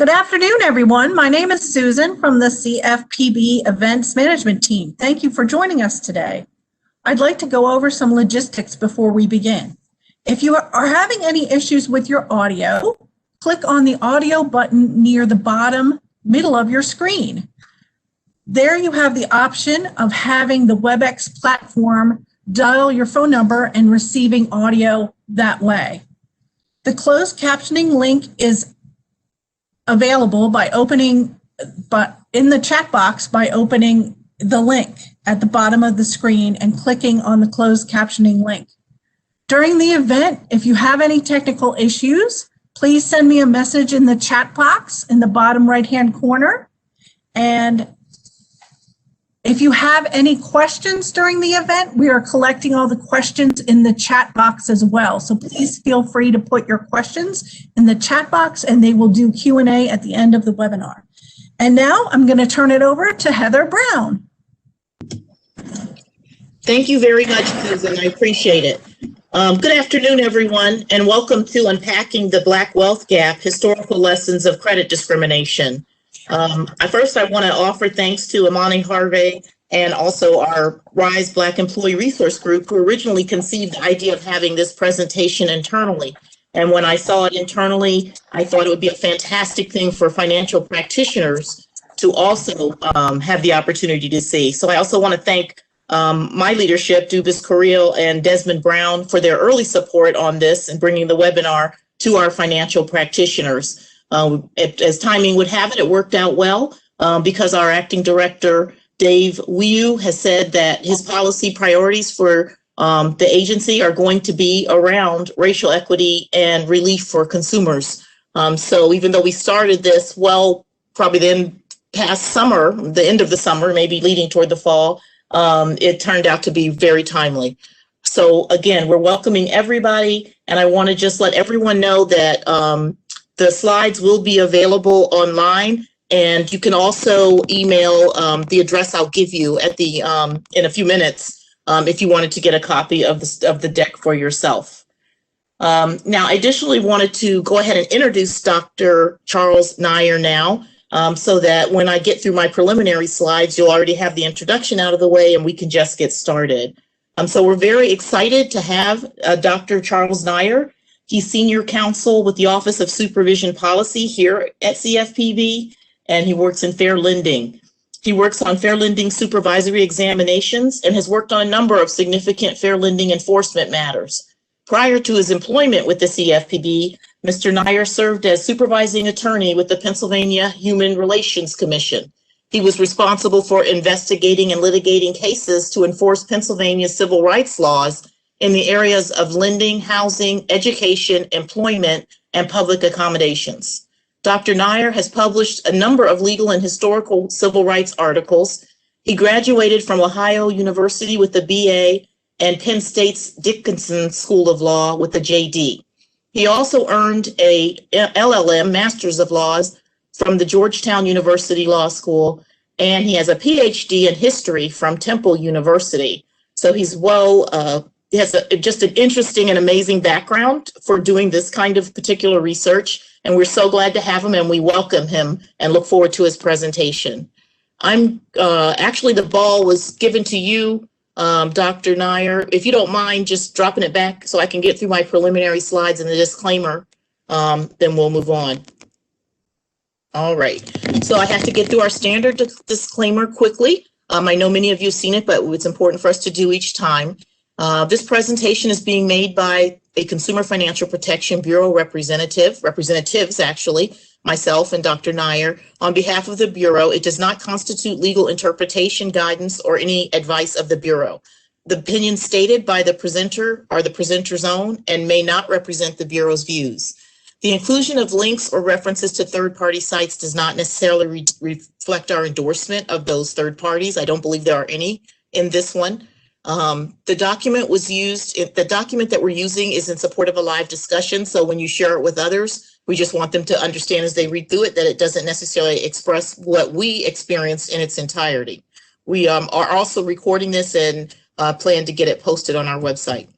Good afternoon, everyone. My name is Susan from the CFPB Events Management Team. Thank you for joining us today. I'd like to go over some logistics before we begin. If you are having any issues with your audio, click on the audio button near the bottom middle of your screen. There you have the option of having the WebEx platform dial your phone number and receiving audio that way. The closed captioning link is available by opening, but in the chat box by opening the link at the bottom of the screen and clicking on the closed captioning link. During the event, if you have any technical issues, please send me a message in the chat box in the bottom right-hand corner. And if you have any questions during the event, we are collecting all the questions in the chat box as well. So please feel free to put your questions in the chat box and they will do Q&A at the end of the webinar. And now I'm going to turn it over to Heather Brown. Thank you very much, Susan. I appreciate it. Good afternoon, everyone, and welcome to Unpacking the Black Wealth Gap, Historical Lessons of Credit Discrimination. First, I want to offer thanks to Amani Harvey and also our RISE Black Employee Resource Group, who originally conceived the idea of having this presentation internally. And when I saw it internally, I thought it would be a fantastic thing for financial practitioners to also have the opportunity to see. So I also want to thank my leadership, Dubis Carril and Desmond Brown, for their early support on this and bringing the webinar to our financial practitioners. As timing would have it, it worked out well because our acting director, Dave Wiu, has said that his policy priorities for the agency are going to be around racial equity and relief for consumers. So even though we started this, well, probably then past summer, the end of the summer, maybe leading toward the fall, it turned out to be very timely. So again, we're welcoming everybody, and I want to just let everyone know that the slides will be available online, and you can also email the address I'll give you at the in a few minutes if you wanted to get a copy of the deck for yourself. Now, I additionally wanted to go ahead and introduce Dr. Charles Nair now, so that when I get through my preliminary slides, you'll already have the introduction out of the way and we can just get started. So we're very excited to have Dr. Charles Nair. He's Senior Counsel with the Office of Supervision Policy here at CFPB, and he works in fair lending. He works on fair lending supervisory examinations and has worked on a number of significant fair lending enforcement matters. Prior to his employment with the CFPB, Mr. Nair served as supervising attorney with the Pennsylvania Human Relations Commission. He was responsible for investigating and litigating cases to enforce Pennsylvania's civil rights laws in the areas of lending, housing, education, employment, and public accommodations. Dr. Nair has published a number of legal and historical civil rights articles. He graduated from Ohio University with a BA and Penn State's Dickinson School of Law with a JD. He also earned a LLM, Master's of Laws, from the Georgetown University Law School, and he has a PhD in history from Temple University. So he's he has just an interesting and amazing background for doing this kind of particular research, and we're so glad to have him, and we welcome him and look forward to his presentation. Actually, the ball was given to you, Dr. Nair. If you don't mind just dropping it back so I can get through my preliminary slides and the disclaimer, then we'll move on. All right, so I have to get through our standard disclaimer quickly. I know many of you have seen it, but it's important for us to do each time. This presentation is being made by a Consumer Financial Protection Bureau representatives actually, myself and Dr. Nair. On behalf of the Bureau, it does not constitute legal interpretation, guidance, or any advice of the Bureau. The opinions stated by the presenter are the presenter's own and may not represent the Bureau's views. The inclusion of links or references to third-party sites does not necessarily reflect our endorsement of those third parties. I don't believe there are any in this one. The document that we're using is in support of a live discussion. So when you share it with others, we just want them to understand as they read through it that it doesn't necessarily express what we experienced in its entirety. We are also recording this and plan to get it posted on our website.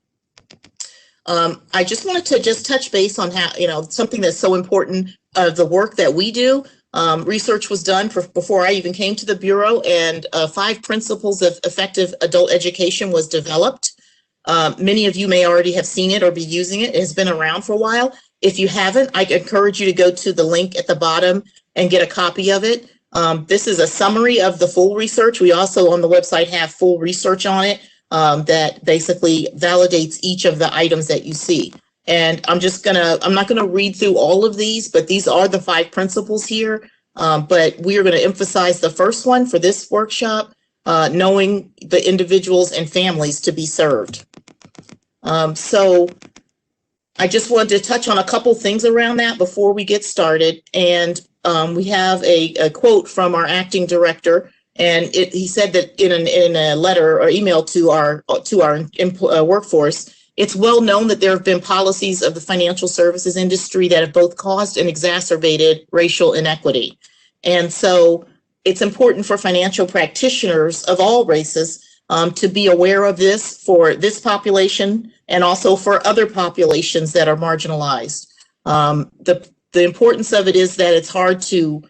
I just wanted to touch base on how, something that's so important of the work that we do. Research was done before I even came to the Bureau, and 5 principles of effective adult education was developed. Many of you may already have seen it or be using it. It has been around for a while. If you haven't, I encourage you to go to the link at the bottom and get a copy of it. This is a summary of the full research. We also on the website have full research on it that basically validates each of the items that you see. And I'm not gonna read through all of these, but these are the 5 principles here. But we are gonna emphasize the first one for this workshop, knowing the individuals and families to be served. So I just wanted to touch on a couple things around that before we get started. And we have a quote from our acting director, and he said that in a letter or email to our workforce, it's well known that there have been policies of the financial services industry that have both caused and exacerbated racial inequity. And so it's important for financial practitioners of all races to be aware of this for this population and also for other populations that are marginalized. The importance of it is that it's hard to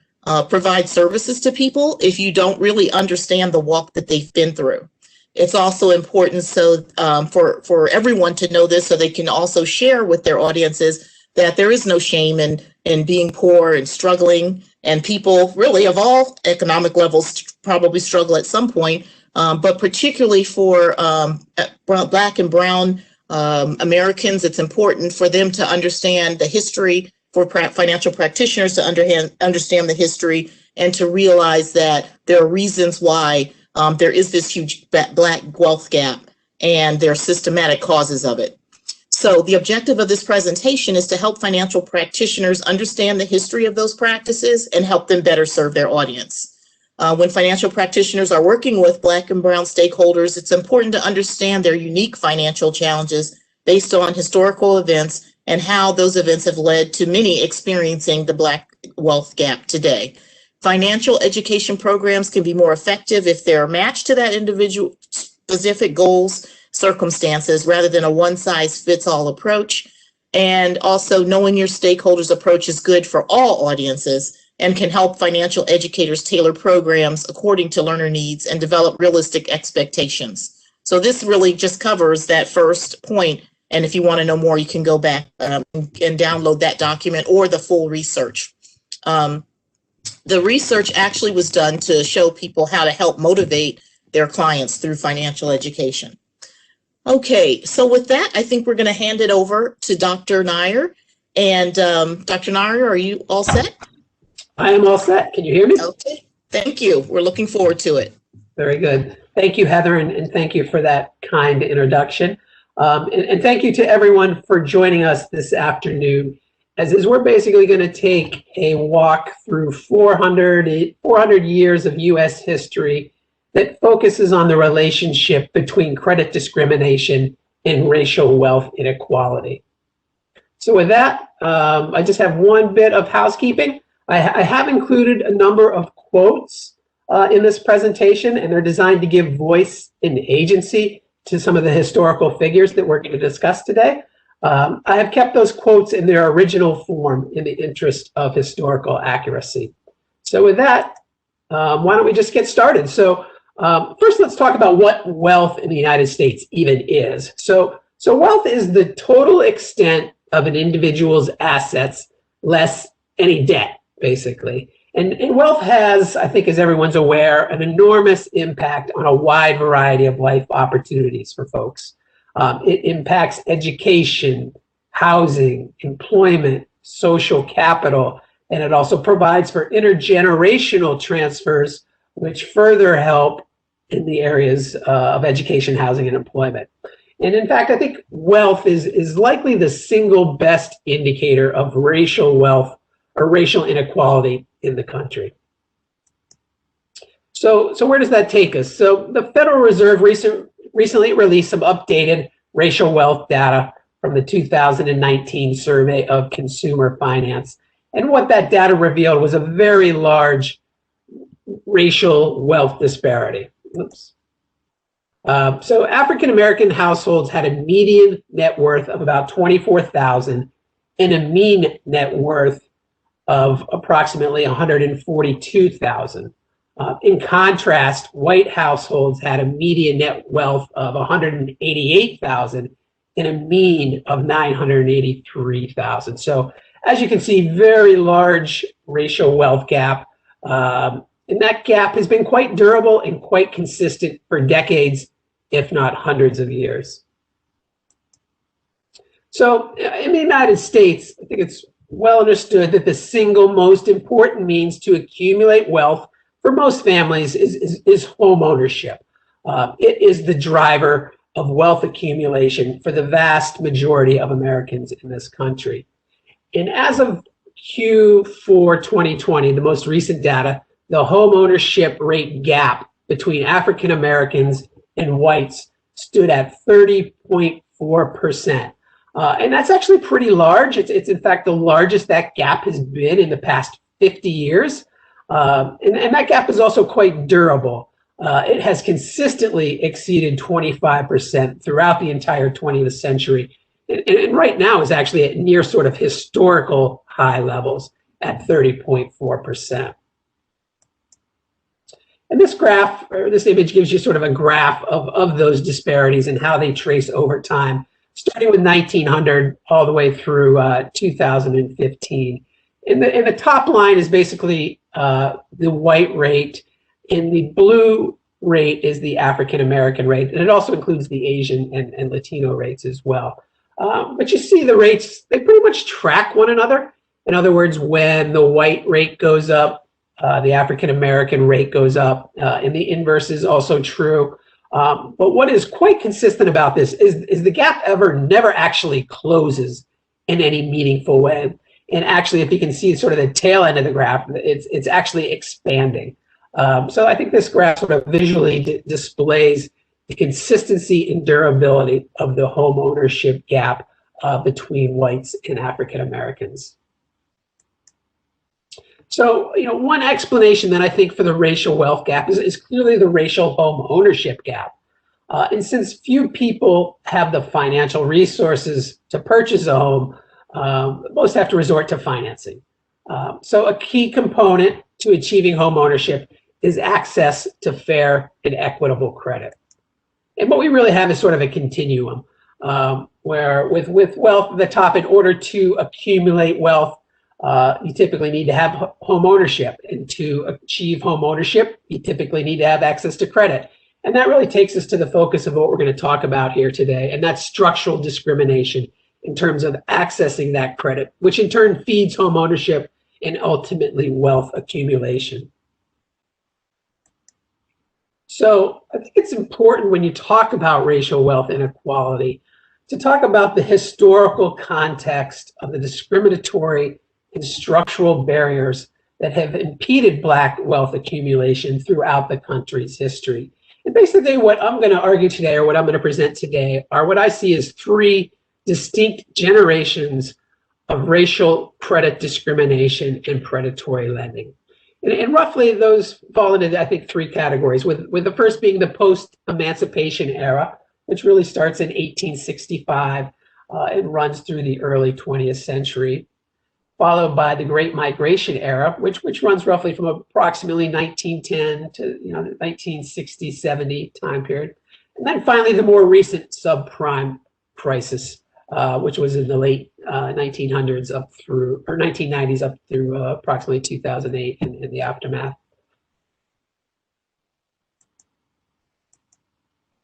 provide services to people if you don't really understand the walk that they've been through. It's also important so for everyone to know this so they can also share with their audiences that there is no shame in being poor and struggling, and people really of all economic levels probably struggle at some point, but particularly for Black and Brown Americans, it's important for them to understand the history, for financial practitioners to understand the history, and to realize that there are reasons why there is this huge Black wealth gap, and there are systematic causes of it. So the objective of this presentation is to help financial practitioners understand the history of those practices and help them better serve their audience. When financial practitioners are working with Black and Brown stakeholders, it's important to understand their unique financial challenges based on historical events and how those events have led to many experiencing the Black wealth gap today. Financial education programs can be more effective if they're matched to that individual specific goals, circumstances, rather than a one-size-fits-all approach. And also knowing your stakeholders' approach is good for all audiences and can help financial educators tailor programs according to learner needs and develop realistic expectations. So this really just covers that first point. And if you want to know more, you can go back and download that document or the full research. The research actually was done to show people how to help motivate their clients through financial education. Okay, so with that, I think we're going to hand it over to Dr. Nair. And Dr. Nair, are you all set? I am all set. Can you hear me? Okay, thank you. We're looking forward to it. Very good. Thank you, Heather, and thank you for that kind introduction. And thank you to everyone for joining us this afternoon, as we're basically going to take a walk through 400 years of U.S. history that focuses on the relationship between credit discrimination and racial wealth inequality. So with that, I just have one bit of housekeeping. I have included a number of quotes in this presentation, and they're designed to give voice and agency to some of the historical figures that we're going to discuss today. I have kept those quotes in their original form in the interest of historical accuracy. So with that, why don't we just get started? So first, let's talk about what wealth in the United States even is. So wealth is the total extent of an individual's assets less any debt, basically. And wealth has, I think, as everyone's aware, an enormous impact on a wide variety of life opportunities for folks. It impacts education, housing, employment, social capital, and it also provides for intergenerational transfers, which further help in the areas of education, housing, and employment. And in fact, I think wealth is likely the single best indicator of racial wealth or racial inequality in the country. So where does that take us? So the Federal Reserve recently released some updated racial wealth data from the 2019 survey of consumer finance. And what that data revealed was a very large racial wealth disparity. Oops. So African-American households had a median net worth of about $24,000 and a mean net worth of approximately 142,000. In contrast, white households had a median net wealth of 188,000 and a mean of 983,000. So as you can see, very large racial wealth gap. And that gap has been quite durable and quite consistent for decades, if not hundreds of years. So in the United States, I think it's well understood that the single most important means to accumulate wealth for most families is home ownership. It is the driver of wealth accumulation for the vast majority of Americans in this country. And as of Q4 2020, the most recent data, the home ownership rate gap between African Americans and whites stood at 30.4%. And that's actually pretty large. It's in fact the largest that gap has been in the past 50 years. And that gap is also quite durable. It has consistently exceeded 25% throughout the entire 20th century. And right now is actually at near sort of historical high levels at 30.4%. And this graph, or this image, gives you sort of a graph of those disparities and how they trace over time, starting with 1900 all the way through 2015. And the top line is basically the white rate, and the blue rate is the African American rate, and it also includes the Asian and Latino rates as well. But you see the rates, they pretty much track one another. In other words, when the white rate goes up, the African American rate goes up, and the inverse is also true. But what is quite consistent about this is the gap never actually closes in any meaningful way. And actually, if you can see sort of the tail end of the graph, it's actually expanding. So I think this graph sort of visually displays the consistency and durability of the home ownership gap between whites and African Americans. So, one explanation that I think for the racial wealth gap is clearly the racial home ownership gap. And since few people have the financial resources to purchase a home, most have to resort to financing. So a key component to achieving home ownership is access to fair and equitable credit. And what we really have is sort of a continuum where with wealth at the top, in order to accumulate wealth, you typically need to have home ownership. And to achieve home ownership, you typically need to have access to credit. And that really takes us to the focus of what we're going to talk about here today, and that's structural discrimination in terms of accessing that credit, which in turn feeds home ownership and ultimately wealth accumulation. So I think it's important when you talk about racial wealth inequality to talk about the historical context of the discriminatory and structural barriers that have impeded Black wealth accumulation throughout the country's history. And basically what I'm going to argue today, or what I'm going to present today, are what I see as three distinct generations of racial credit discrimination and predatory lending. And roughly those fall into, I think, three categories, with the first being the post-emancipation era, which really starts in 1865 and runs through the early 20th century, followed by the Great Migration era, which runs roughly from approximately 1910 to 1960, 70 time period. And then finally, the more recent subprime crisis, which was in the late 1900s up through, or 1990s up through approximately 2008 in the aftermath.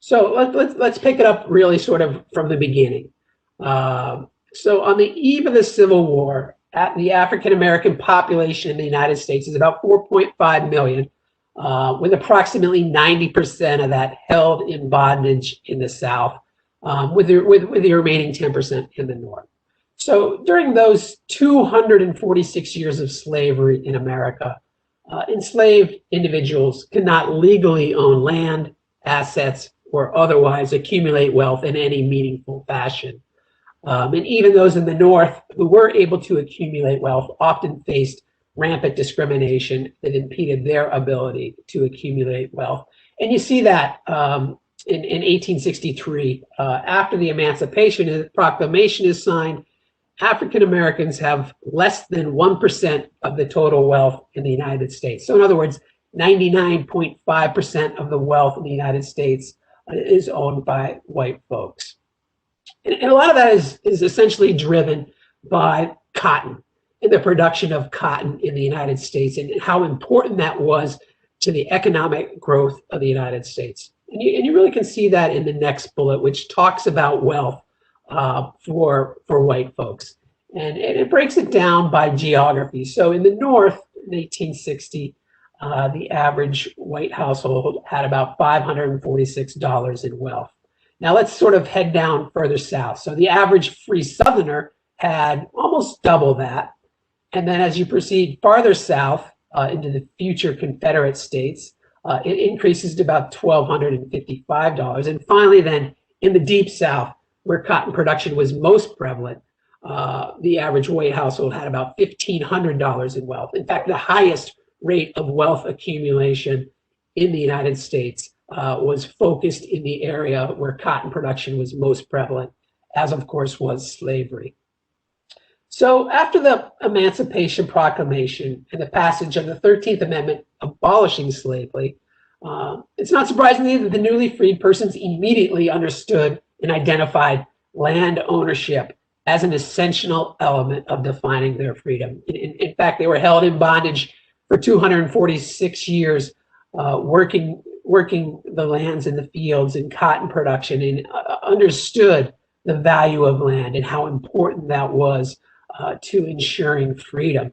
So let's pick it up really sort of from the beginning. So on the eve of the Civil War, the African American population in the United States is about 4.5 million, with approximately 90% of that held in bondage in the South, with the remaining 10% in the North. So during those 246 years of slavery in America, enslaved individuals could not legally own land, assets, or otherwise accumulate wealth in any meaningful fashion. And even those in the North who were able to accumulate wealth often faced rampant discrimination that impeded their ability to accumulate wealth. And you see that in 1863, after the Emancipation Proclamation is signed, African Americans have less than 1% of the total wealth in the United States. So in other words, 99.5% of the wealth in the United States is owned by white folks. And a lot of that is essentially driven by cotton and the production of cotton in the United States and how important that was to the economic growth of the United States. And you really can see that in the next bullet, which talks about wealth for white folks. And it breaks it down by geography. So in the North, in 1860, the average white household had about $546 in wealth. Now let's sort of head down further south. So the average free Southerner had almost double that. And then as you proceed farther south into the future Confederate states, it increases to about $1,255. And finally then in the Deep South, where cotton production was most prevalent, the average white household had about $1,500 in wealth. In fact, the highest rate of wealth accumulation in the United States was focused in the area where cotton production was most prevalent, as of course was slavery. So after the Emancipation Proclamation and the passage of the 13th Amendment abolishing slavery, it's not surprising that the newly freed persons immediately understood and identified land ownership as an essential element of defining their freedom. In fact, they were held in bondage for 246 years, working the lands and the fields and cotton production, and understood the value of land and how important that was to ensuring freedom.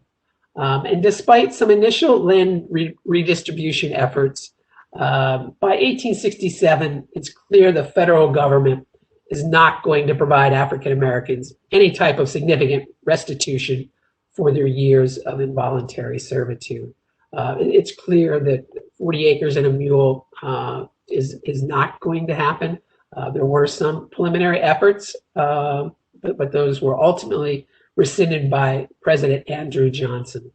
And despite some initial land redistribution efforts, by 1867, it's clear the federal government is not going to provide African Americans any type of significant restitution for their years of involuntary servitude. It's clear that 40 acres and a mule is not going to happen. There were some preliminary efforts, but those were ultimately rescinded by President Andrew Johnson.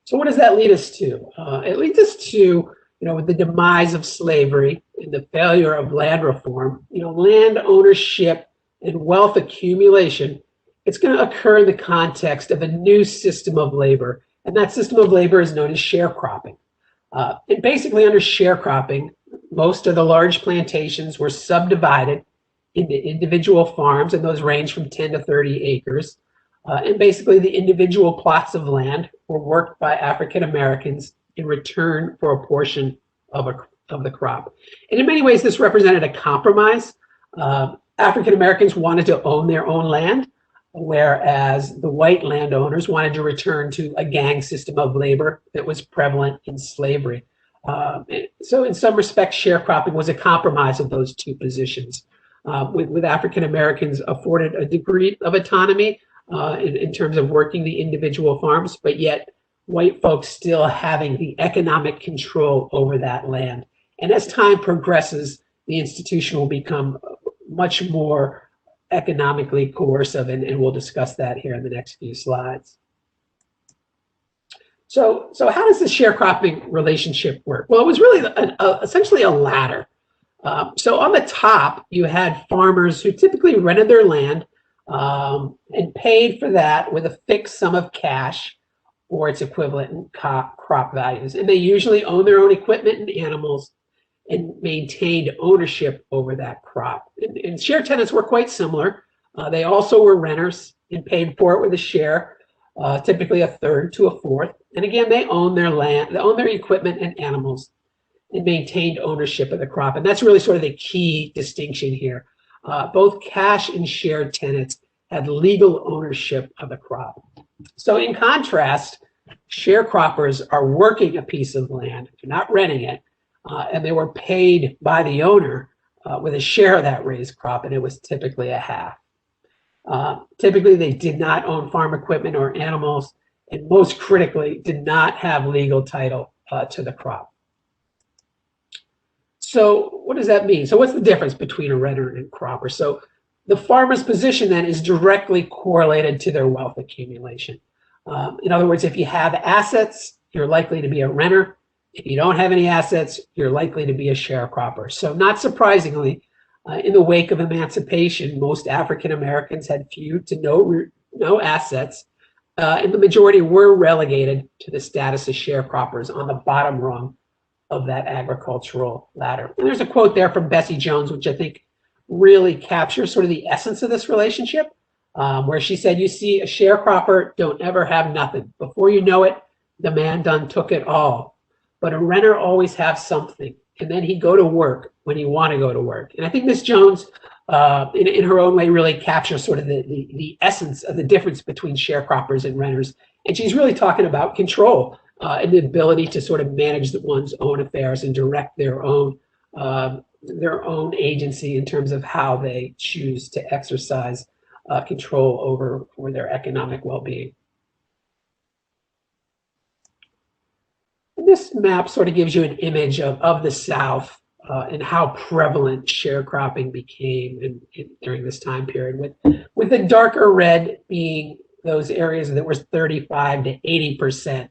So what does that lead us to? It leads us to, with the demise of slavery and the failure of land reform, land ownership and wealth accumulation, it's going to occur in the context of a new system of labor. And that system of labor is known as sharecropping. And basically under sharecropping, most of the large plantations were subdivided into individual farms, and those range from 10 to 30 acres. And basically the individual plots of land were worked by African Americans in return for a portion of the crop. And in many ways, this represented a compromise. African Americans wanted to own their own land, whereas the white landowners wanted to return to a gang system of labor that was prevalent in slavery. So in some respects, sharecropping was a compromise of those two positions, with African Americans afforded a degree of autonomy in terms of working the individual farms, but yet white folks still having the economic control over that land. And as time progresses, the institution will become much more economically coercive, and we'll discuss that here in the next few slides. So how does the sharecropping relationship work? Well, it was really essentially a ladder. So on the top, you had farmers who typically rented their land and paid for that with a fixed sum of cash or its equivalent in crop values. And they usually owned their own equipment and animals and maintained ownership over that crop. And share tenants were quite similar. They also were renters and paid for it with a share, typically a third to a fourth. And again, they owned their land, they owned their equipment and animals, and maintained ownership of the crop. And that's really sort of the key distinction here. Both cash and share tenants had legal ownership of the crop. So in contrast, sharecroppers are working a piece of land, they're not renting it, and they were paid by the owner with a share of that raised crop, and it was typically a half. Typically, they did not own farm equipment or animals, and most critically, did not have legal title to the crop. So what does that mean? So what's the difference between a renter and a cropper? So the farmer's position then is directly correlated to their wealth accumulation. In other words, if you have assets, you're likely to be a renter. If you don't have any assets, you're likely to be a sharecropper. So not surprisingly, In the wake of emancipation, most African Americans had few to no assets, and the majority were relegated to the status of sharecroppers on the bottom rung of that agricultural ladder. And there's a quote there from Bessie Jones, which I think really captures sort of the essence of this relationship, where she said, "You see, a sharecropper don't ever have nothing. Before you know it, the man done took it all. But a renter always have something, and then he go to work when he want to go to work." And I think Miss Jones, in her own way, really captures sort of the essence of the difference between sharecroppers and renters. And she's really talking about control and the ability to sort of manage one's own affairs and direct their own agency in terms of how they choose to exercise control over their economic well-being. And this map sort of gives you an image of the South and how prevalent sharecropping became during this time period, with the darker red being those areas that were 35 to 80%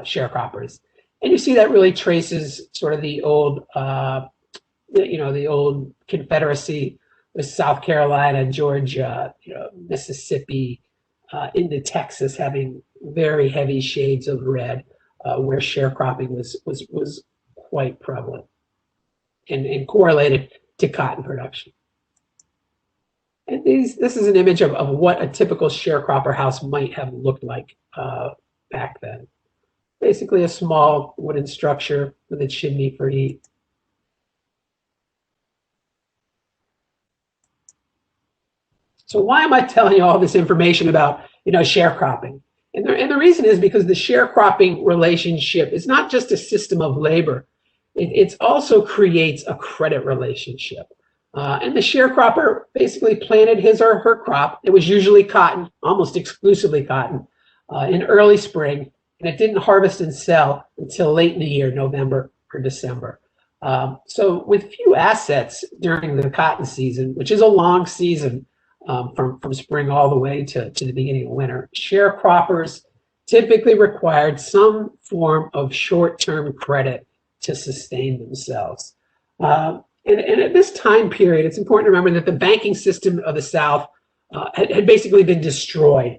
sharecroppers. And you see that really traces sort of the old, the old Confederacy with South Carolina, Georgia, Mississippi, into Texas having very heavy shades of red, where sharecropping was quite prevalent and correlated to cotton production. And this is an image of what a typical sharecropper house might have looked like back then. Basically a small wooden structure with a chimney for heat. So why am I telling you all this information about sharecropping? And the reason is because the sharecropping relationship is not just a system of labor. It also creates a credit relationship. And the sharecropper basically planted his or her crop. It was usually cotton, almost exclusively cotton, in early spring, and it didn't harvest and sell until late in the year, November or December. So with few assets during the cotton season, which is a long season from spring all the way to the beginning of winter, sharecroppers typically required some form of short-term credit to sustain themselves. And at this time period, it's important to remember that the banking system of the South had basically been destroyed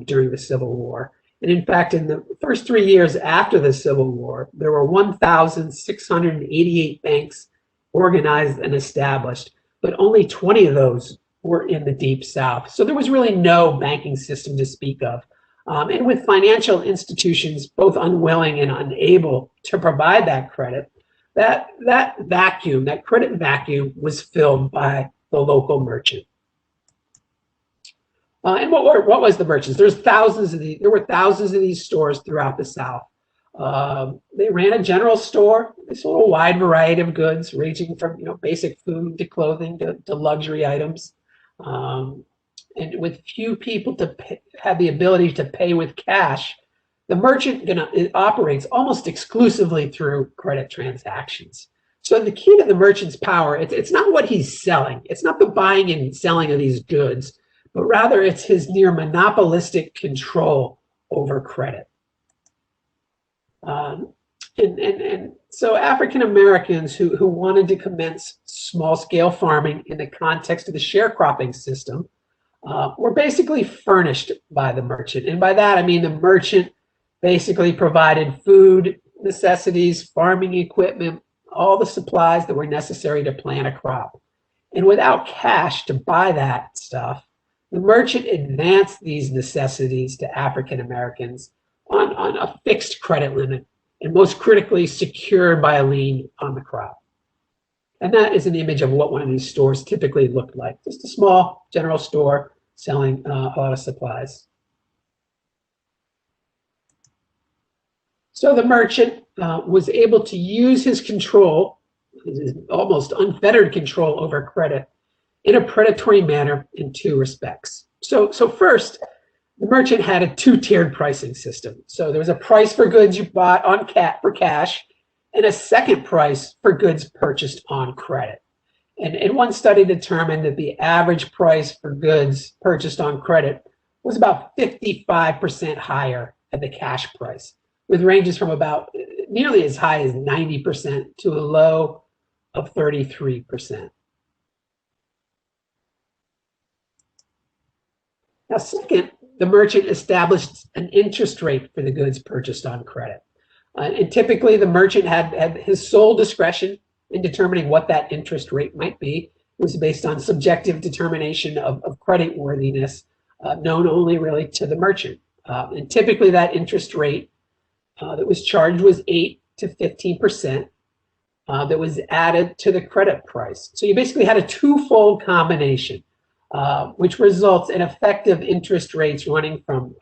during the Civil War. And in fact, in the first 3 years after the Civil War, there were 1,688 banks organized and established, but only 20 of those were in the Deep South. So there was really no banking system to speak of. And with financial institutions both unwilling and unable to provide that credit, that credit vacuum was filled by the local merchant. And what was the merchants? There were thousands of these stores throughout the South. They ran a general store. They sold a wide variety of goods, ranging from basic food to clothing to luxury items. And with few people to have the ability to pay with cash, the merchant operates almost exclusively through credit transactions. So the key to the merchant's power, it's not what he's selling. It's not the buying and selling of these goods, but rather it's his near monopolistic control over credit. And so African Americans who wanted to commence small-scale farming in the context of the sharecropping system were basically furnished by the merchant. And by that, I mean the merchant basically provided food, necessities, farming equipment, all the supplies that were necessary to plant a crop. And without cash to buy that stuff, the merchant advanced these necessities to African Americans on a fixed credit limit, and most critically secured by a lien on the crop. And that is an image of what one of these stores typically looked like. Just a small general store selling a lot of supplies. So the merchant was able to use his control, his almost unfettered control over credit, in a predatory manner in two respects. So first, the merchant had a two-tiered pricing system. So there was a price for goods you bought for cash, and a second price for goods purchased on credit. And one study determined that the average price for goods purchased on credit was about 55% higher than the cash price, with ranges from about nearly as high as 90% to a low of 33%. Now, second, the merchant established an interest rate for the goods purchased on credit. And typically, the merchant had his sole discretion in determining what that interest rate might be. It was based on subjective determination of creditworthiness, known only really to the merchant. And typically, that interest rate that was charged was 8 to 15%. That was added to the credit price. So you basically had a twofold combination, which results in effective interest rates running from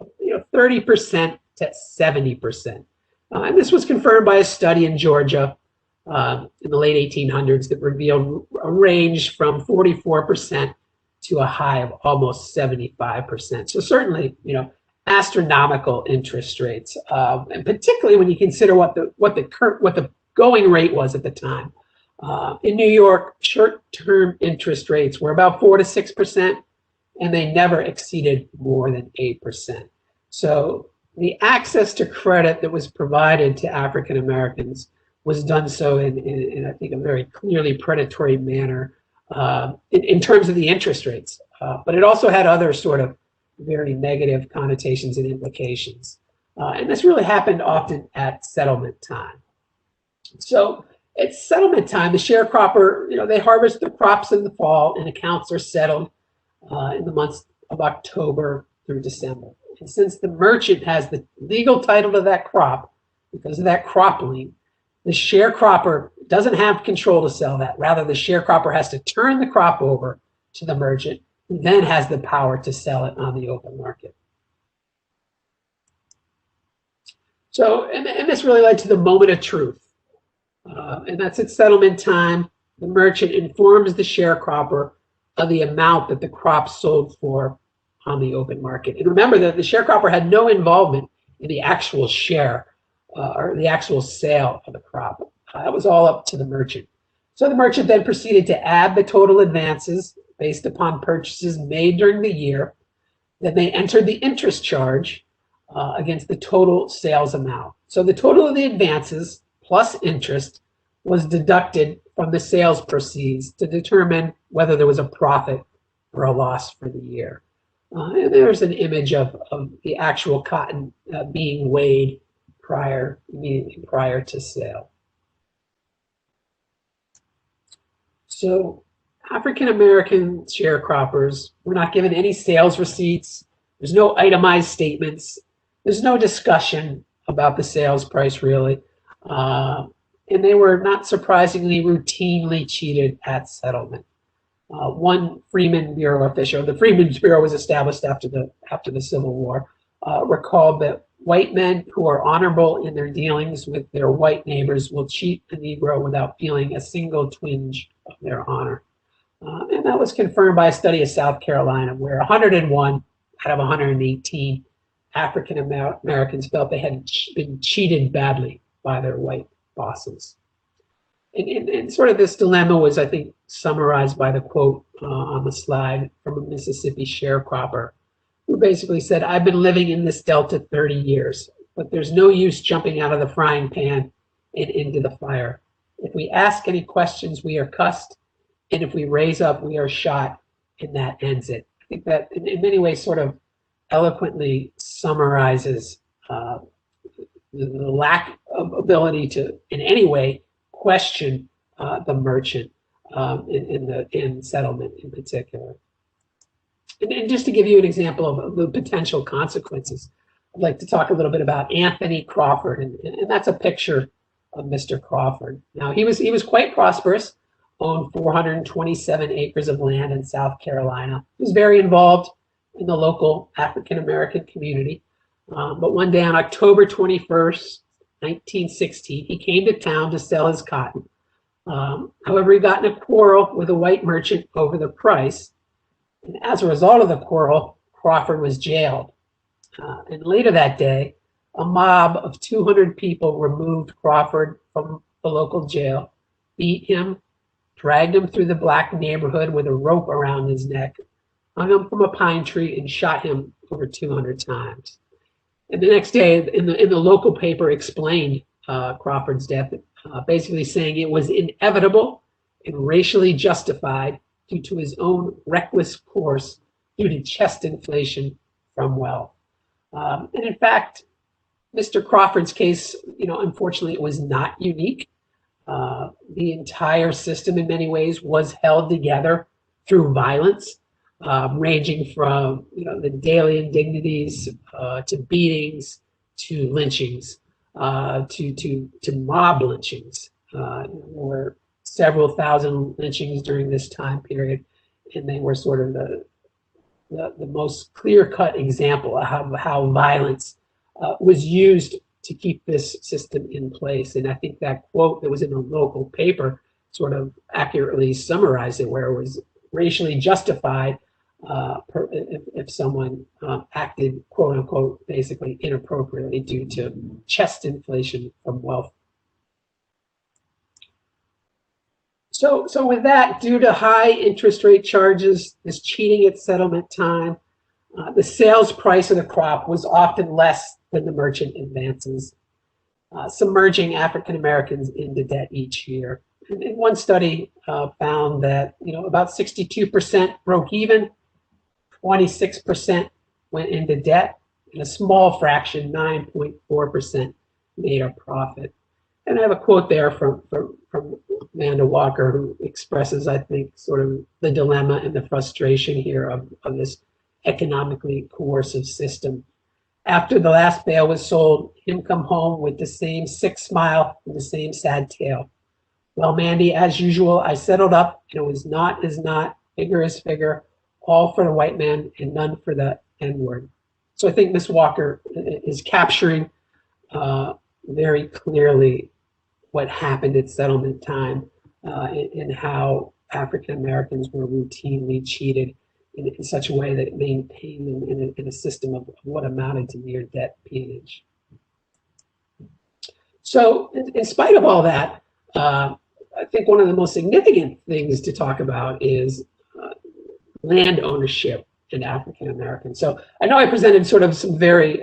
30% to 70%. And this was confirmed by a study in Georgia in the late 1800s that revealed a range from 44% to a high of almost 75%. So certainly, astronomical interest rates, and particularly when you consider what the going rate was at the time. In New York, short-term interest rates were about 4 to 6%, and they never exceeded more than 8%. So the access to credit that was provided to African Americans was done so in I think, a very clearly predatory manner in terms of the interest rates. But it also had other sort of very negative connotations and implications. And this really happened often at settlement time. So at settlement time, the sharecropper, they harvest the crops in the fall, and accounts are settled in the months of October through December. And since the merchant has the legal title to that crop, because of that crop lien, the sharecropper doesn't have control to sell that. Rather, the sharecropper has to turn the crop over to the merchant, who then has the power to sell it on the open market. So, and this really led to the moment of truth. And that's at settlement time. The merchant informs the sharecropper of the amount that the crop sold for on the open market. And remember that the sharecropper had no involvement in the actual share or the actual sale of the crop. That was all up to the merchant. So the merchant then proceeded to add the total advances based upon purchases made during the year. Then they entered the interest charge against the total sales amount. So the total of the advances plus interest was deducted from the sales proceeds to determine whether there was a profit or a loss for the year. And there's an image of the actual cotton being weighed prior to sale. So African American sharecroppers were not given any sales receipts. There's no itemized statements. There's no discussion about the sales price, really. And they were, not surprisingly, routinely cheated at settlement. One Freedmen's Bureau official, the Freedmen's Bureau was established after the Civil War, recalled that white men who are honorable in their dealings with their white neighbors will cheat the Negro without feeling a single twinge of their honor. And that was confirmed by a study of South Carolina, where 101 out of 118 African Americans felt they had been cheated badly by their white bosses. And sort of this dilemma was, I think, summarized by the quote on the slide from a Mississippi sharecropper, who basically said, "I've been living in this Delta 30 years, but there's no use jumping out of the frying pan and into the fire. If we ask any questions, we are cussed, and if we raise up, we are shot, and that ends it." I think that in many ways sort of eloquently summarizes the lack of ability to in any way question the merchant in settlement in particular. And just to give you an example of the potential consequences, I'd like to talk a little bit about Anthony Crawford, and that's a picture of Mr. Crawford. Now, he was quite prosperous, owned 427 acres of land in South Carolina. He was very involved in the local African-American community. But one day on October 21st, 1916, he came to town to sell his cotton. However, he got in a quarrel with a white merchant over the price. And as a result of the quarrel, Crawford was jailed. And later that day, a mob of 200 people removed Crawford from the local jail, beat him, dragged him through the black neighborhood with a rope around his neck, hung him from a pine tree, and shot him over 200 times. And the next day, in the local paper, explained Crawford's death, basically saying it was inevitable and racially justified due to his own reckless course due to chest inflation from wealth. And in fact, Mr. Crawford's case, unfortunately, it was not unique. The entire system, in many ways, was held together through violence, ranging from the daily indignities to beatings to lynchings to mob lynchings. There were several thousand lynchings during this time period, and they were sort of the most clear-cut example of how violence was used to keep this system in place. And I think that quote that was in the local paper sort of accurately summarized it, where it was racially justified if someone acted, quote unquote, basically inappropriately due to chest inflation from wealth. So with that, due to high interest rate charges, this cheating at settlement time, the sales price of the crop was often less than the merchant advances, submerging African Americans into debt each year. And one study found that about 62% broke even, 26% went into debt, and a small fraction, 9.4%, made a profit. And I have a quote there from Amanda Walker, who expresses, I think, sort of the dilemma and the frustration here of this economically coercive system. After the last bale was sold, him come home with the same sick smile and the same sad tale. Well, Mandy, as usual, I settled up, and it was not is not, figure is figure, all for the white man and none for the N-word. So I think Ms. Walker is capturing very clearly what happened at settlement time and how African Americans were routinely cheated in such a way that it maintained them in a system of what amounted to near debt peonage. So in spite of all that, I think one of the most significant things to talk about is land ownership in African Americans. So I know I presented sort of some very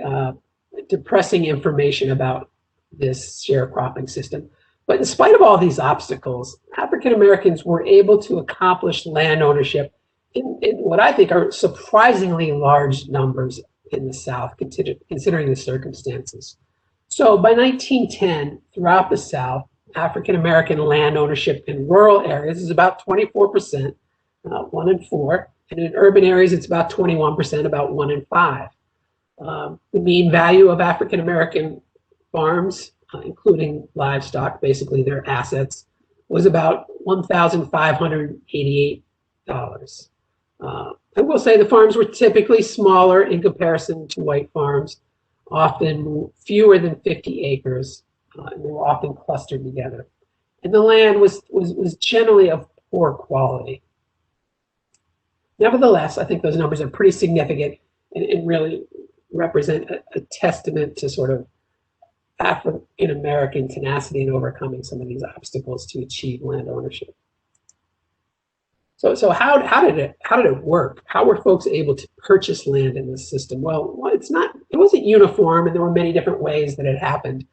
depressing information about this sharecropping system, but in spite of all these obstacles, African Americans were able to accomplish land ownership in what I think are surprisingly large numbers in the South, considering the circumstances. So by 1910, throughout the South, African American land ownership in rural areas is about 24%, 1 in 4, and in urban areas it's about 21%, about 1 in 5. The mean value of African American farms, including livestock, basically their assets, was about $1,588. I will say the farms were typically smaller in comparison to white farms, often fewer than 50 acres, and they were often clustered together. And the land was generally of poor quality. Nevertheless, I think those numbers are pretty significant and really represent a testament to sort of African American tenacity in overcoming some of these obstacles to achieve land ownership. So how did it work? How were folks able to purchase land in this system? Well, it wasn't uniform, and there were many different ways that it happened.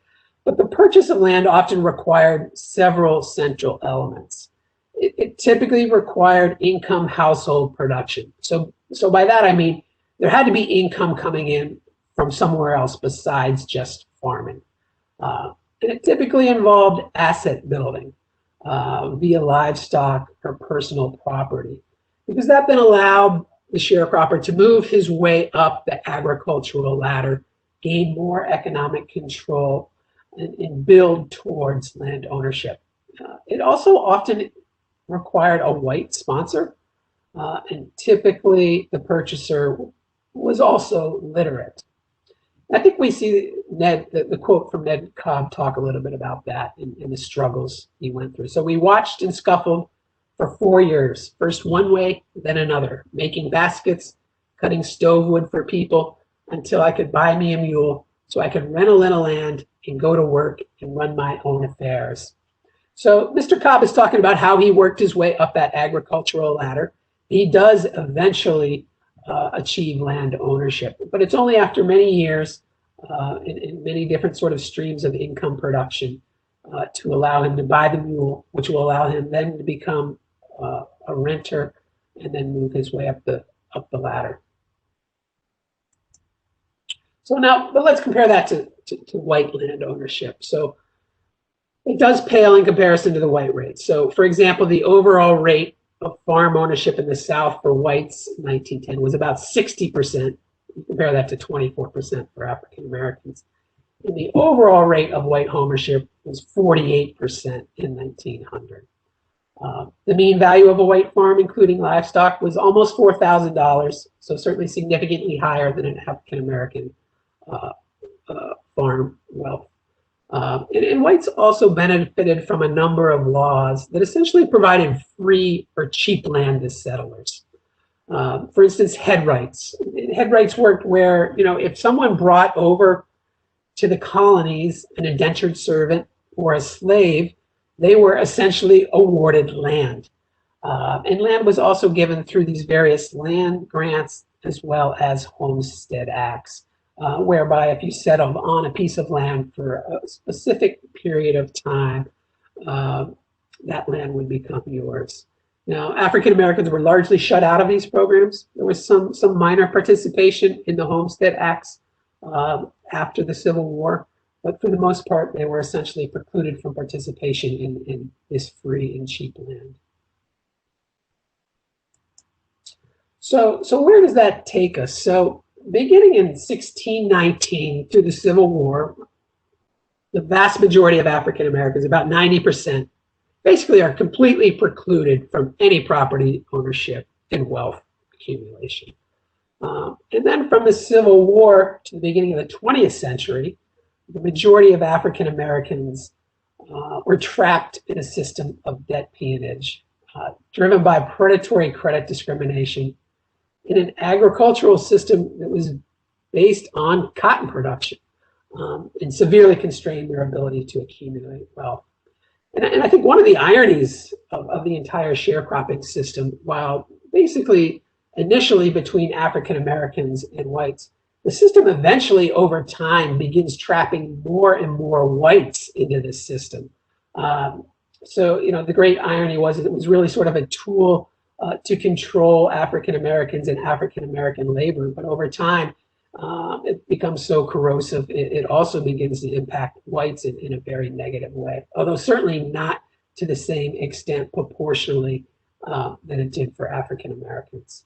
But the purchase of land often required several central elements. It typically required income household production. So by that I mean there had to be income coming in from somewhere else besides just farming. And it typically involved asset building via livestock or personal property, because that then allowed the sharecropper to move his way up the agricultural ladder, gain more economic control, and build towards land ownership. It also often required a white sponsor, and typically the purchaser was also literate. I think we see the quote from Ned Cobb talk a little bit about that and the struggles he went through. So we watched and scuffled for 4 years, first one way, then another, making baskets, cutting stove wood for people until I could buy me a mule so I could rent a little land and go to work and run my own affairs. So Mr. Cobb is talking about how he worked his way up that agricultural ladder. He does eventually achieve land ownership, but it's only after many years in many different sort of streams of income production to allow him to buy the mule, which will allow him then to become a renter and then move his way up the up the ladder. So now, but let's compare that to white land ownership. So it does pale in comparison to the white rate. So for example, the overall rate of farm ownership in the South for whites in 1910 was about 60%. You compare that to 24% for African Americans. And the overall rate of white homeownership was 48% in 1900. The mean value of a white farm, including livestock, was almost $4,000, so certainly significantly higher than an African American farm wealth. And whites also benefited from a number of laws that essentially provided free or cheap land to settlers. For instance, head rights. Head rights worked where, if someone brought over to the colonies an indentured servant or a slave, they were essentially awarded land. And land was also given through these various land grants as well as homestead acts, whereby if you settled on a piece of land for a specific period of time, that land would become yours. Now, African Americans were largely shut out of these programs. There was some minor participation in the homestead acts after the Civil War, but for the most part, they were essentially precluded from participation in this free and cheap land. So where does that take us? So beginning in 1619 through the Civil War, the vast majority of African Americans, about 90%, basically are completely precluded from any property ownership and wealth accumulation. And then from the Civil War to the beginning of the 20th century, the majority of African Americans were trapped in a system of debt peonage, driven by predatory credit discrimination in an agricultural system that was based on cotton production and severely constrained their ability to accumulate wealth. And I think one of the ironies of the entire sharecropping system, while basically initially between African Americans and whites, the system eventually over time begins trapping more and more whites into this system. So, the great irony was it was really sort of a tool to control African Americans and African American labor. But over time, it becomes so corrosive, it also begins to impact whites in a very negative way, although certainly not to the same extent proportionally than it did for African Americans.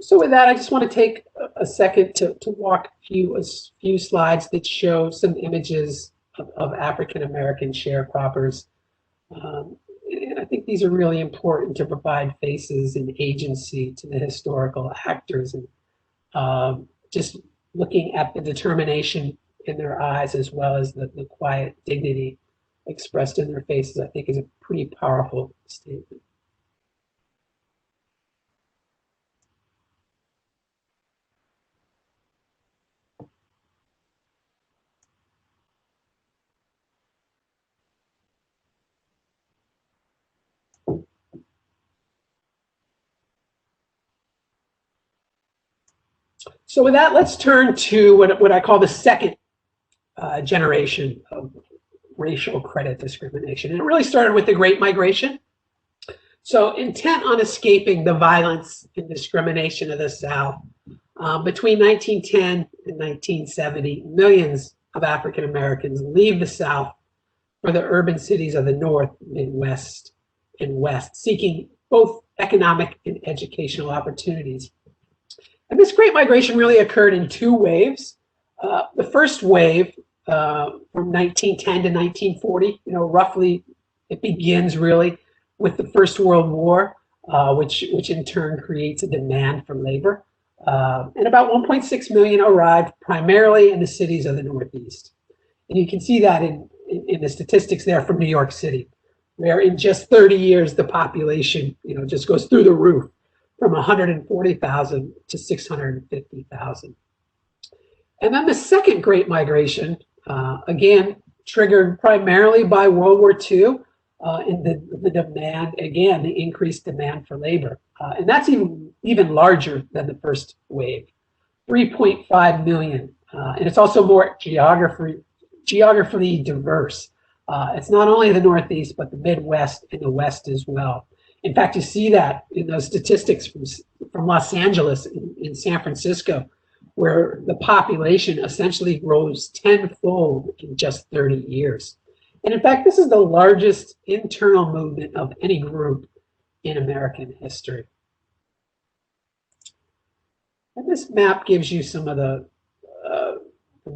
So with that, I just want to take a second to walk a few slides that show some images of African American sharecroppers. And I think these are really important to provide faces and agency to the historical actors. And just looking at the determination in their eyes as well as the quiet dignity expressed in their faces, I think is a pretty powerful statement. So with that, let's turn to what I call the second generation of racial credit discrimination. And it really started with the Great Migration. So intent on escaping the violence and discrimination of the South, between 1910 and 1970, millions of African Americans leave the South for the urban cities of the North, Midwest, and West, seeking both economic and educational opportunities. And this Great Migration really occurred in two waves. The first wave from 1910 to 1940, roughly it begins really with the First World War, which in turn creates a demand for labor. And about 1.6 million arrived primarily in the cities of the Northeast. And you can see that in the statistics there from New York City, where in just 30 years, the population, just goes through the roof, from 140,000 to 650,000. And then the second Great Migration, again, triggered primarily by World War II, and the demand, again, the increased demand for labor. And that's even larger than the first wave, 3.5 million. And it's also more geographically diverse. It's not only the Northeast, but the Midwest and the West as well. In fact, you see that in those statistics from Los Angeles in San Francisco, where the population essentially grows tenfold in just 30 years. And in fact, this is the largest internal movement of any group in American history. And this map gives you some of the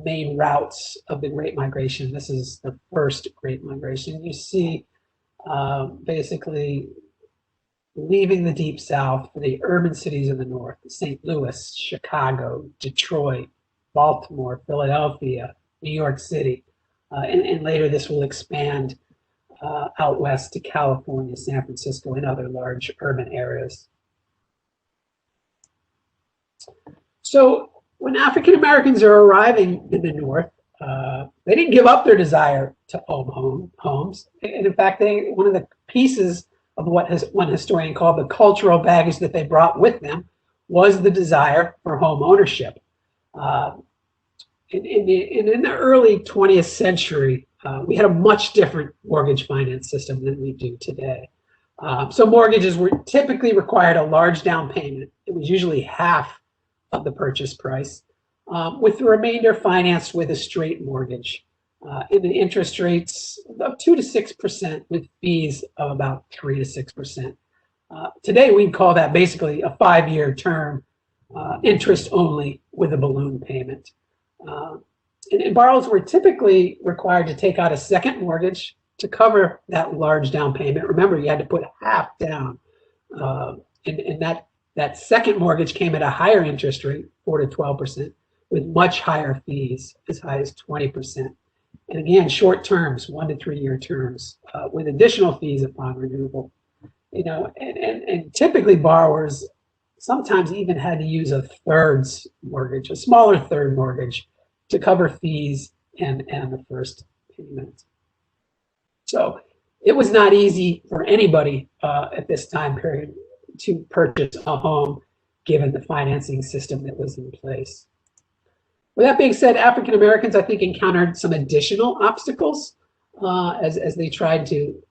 main routes of the Great Migration. This is the first Great Migration. You see basically leaving the Deep South for the urban cities of the North, St. Louis, Chicago, Detroit, Baltimore, Philadelphia, New York City. And later this will expand out west to California, San Francisco, and other large urban areas. So when African Americans are arriving in the North, they didn't give up their desire to own homes. And in fact, one of the pieces of what one historian called the cultural baggage that they brought with them was the desire for home ownership. In the early 20th century, we had a much different mortgage finance system than we do today. So mortgages were typically required a large down payment. It was usually half of the purchase price, with the remainder financed with a straight mortgage. And the interest rates of 2 to 6% with fees of about 3 to 6%. Today, we'd call that basically a 5-year term, interest only with a balloon payment. And borrowers were typically required to take out a second mortgage to cover that large down payment. Remember, you had to put half down. And that second mortgage came at a higher interest rate, 4 to 12%, with much higher fees, as high as 20%. And again, short terms, 1 to 3 year terms, with additional fees upon renewal. And typically borrowers sometimes even had to use a thirds mortgage, a smaller third mortgage, to cover fees and the first payment. So it was not easy for anybody at this time period to purchase a home, given the financing system that was in place. With that being said, African Americans, I think, encountered some additional obstacles as they tried to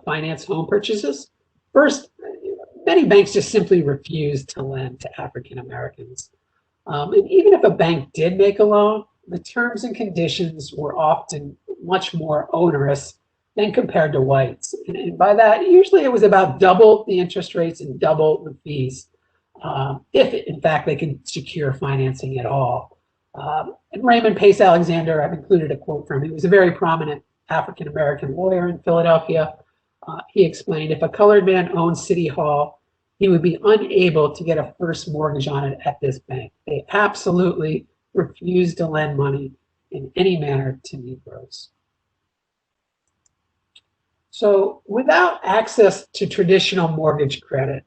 finance home purchases. First, many banks just simply refused to lend to African Americans. And even if a bank did make a loan, the terms and conditions were often much more onerous than compared to whites. And by that, usually it was about double the interest rates and double the fees, if in fact they could secure financing at all. And Raymond Pace Alexander, I've included a quote from him. He was a very prominent African-American lawyer in Philadelphia. He explained, if a colored man owned City Hall, he would be unable to get a first mortgage on it at this bank. They absolutely refused to lend money in any manner to Negroes. So without access to traditional mortgage credit,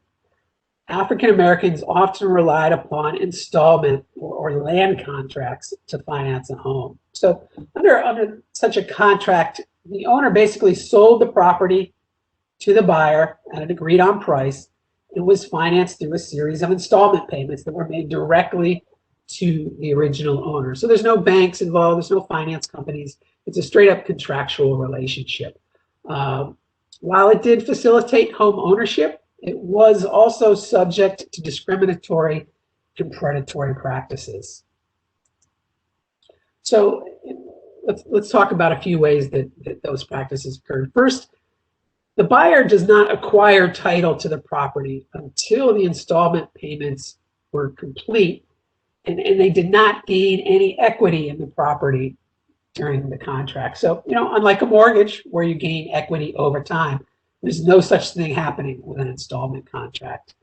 African Americans often relied upon installment or land contracts to finance a home. So under such a contract, the owner basically sold the property to the buyer at an agreed on price and was financed through a series of installment payments that were made directly to the original owner. So there's no banks involved, there's no finance companies. It's a straight up contractual relationship. While it did facilitate home ownership, it was also subject to discriminatory and predatory practices. So let's talk about a few ways that those practices occurred. First, the buyer does not acquire title to the property until the installment payments were complete, and they did not gain any equity in the property during the contract. So, unlike a mortgage where you gain equity over time, there's no such thing happening with an installment contract.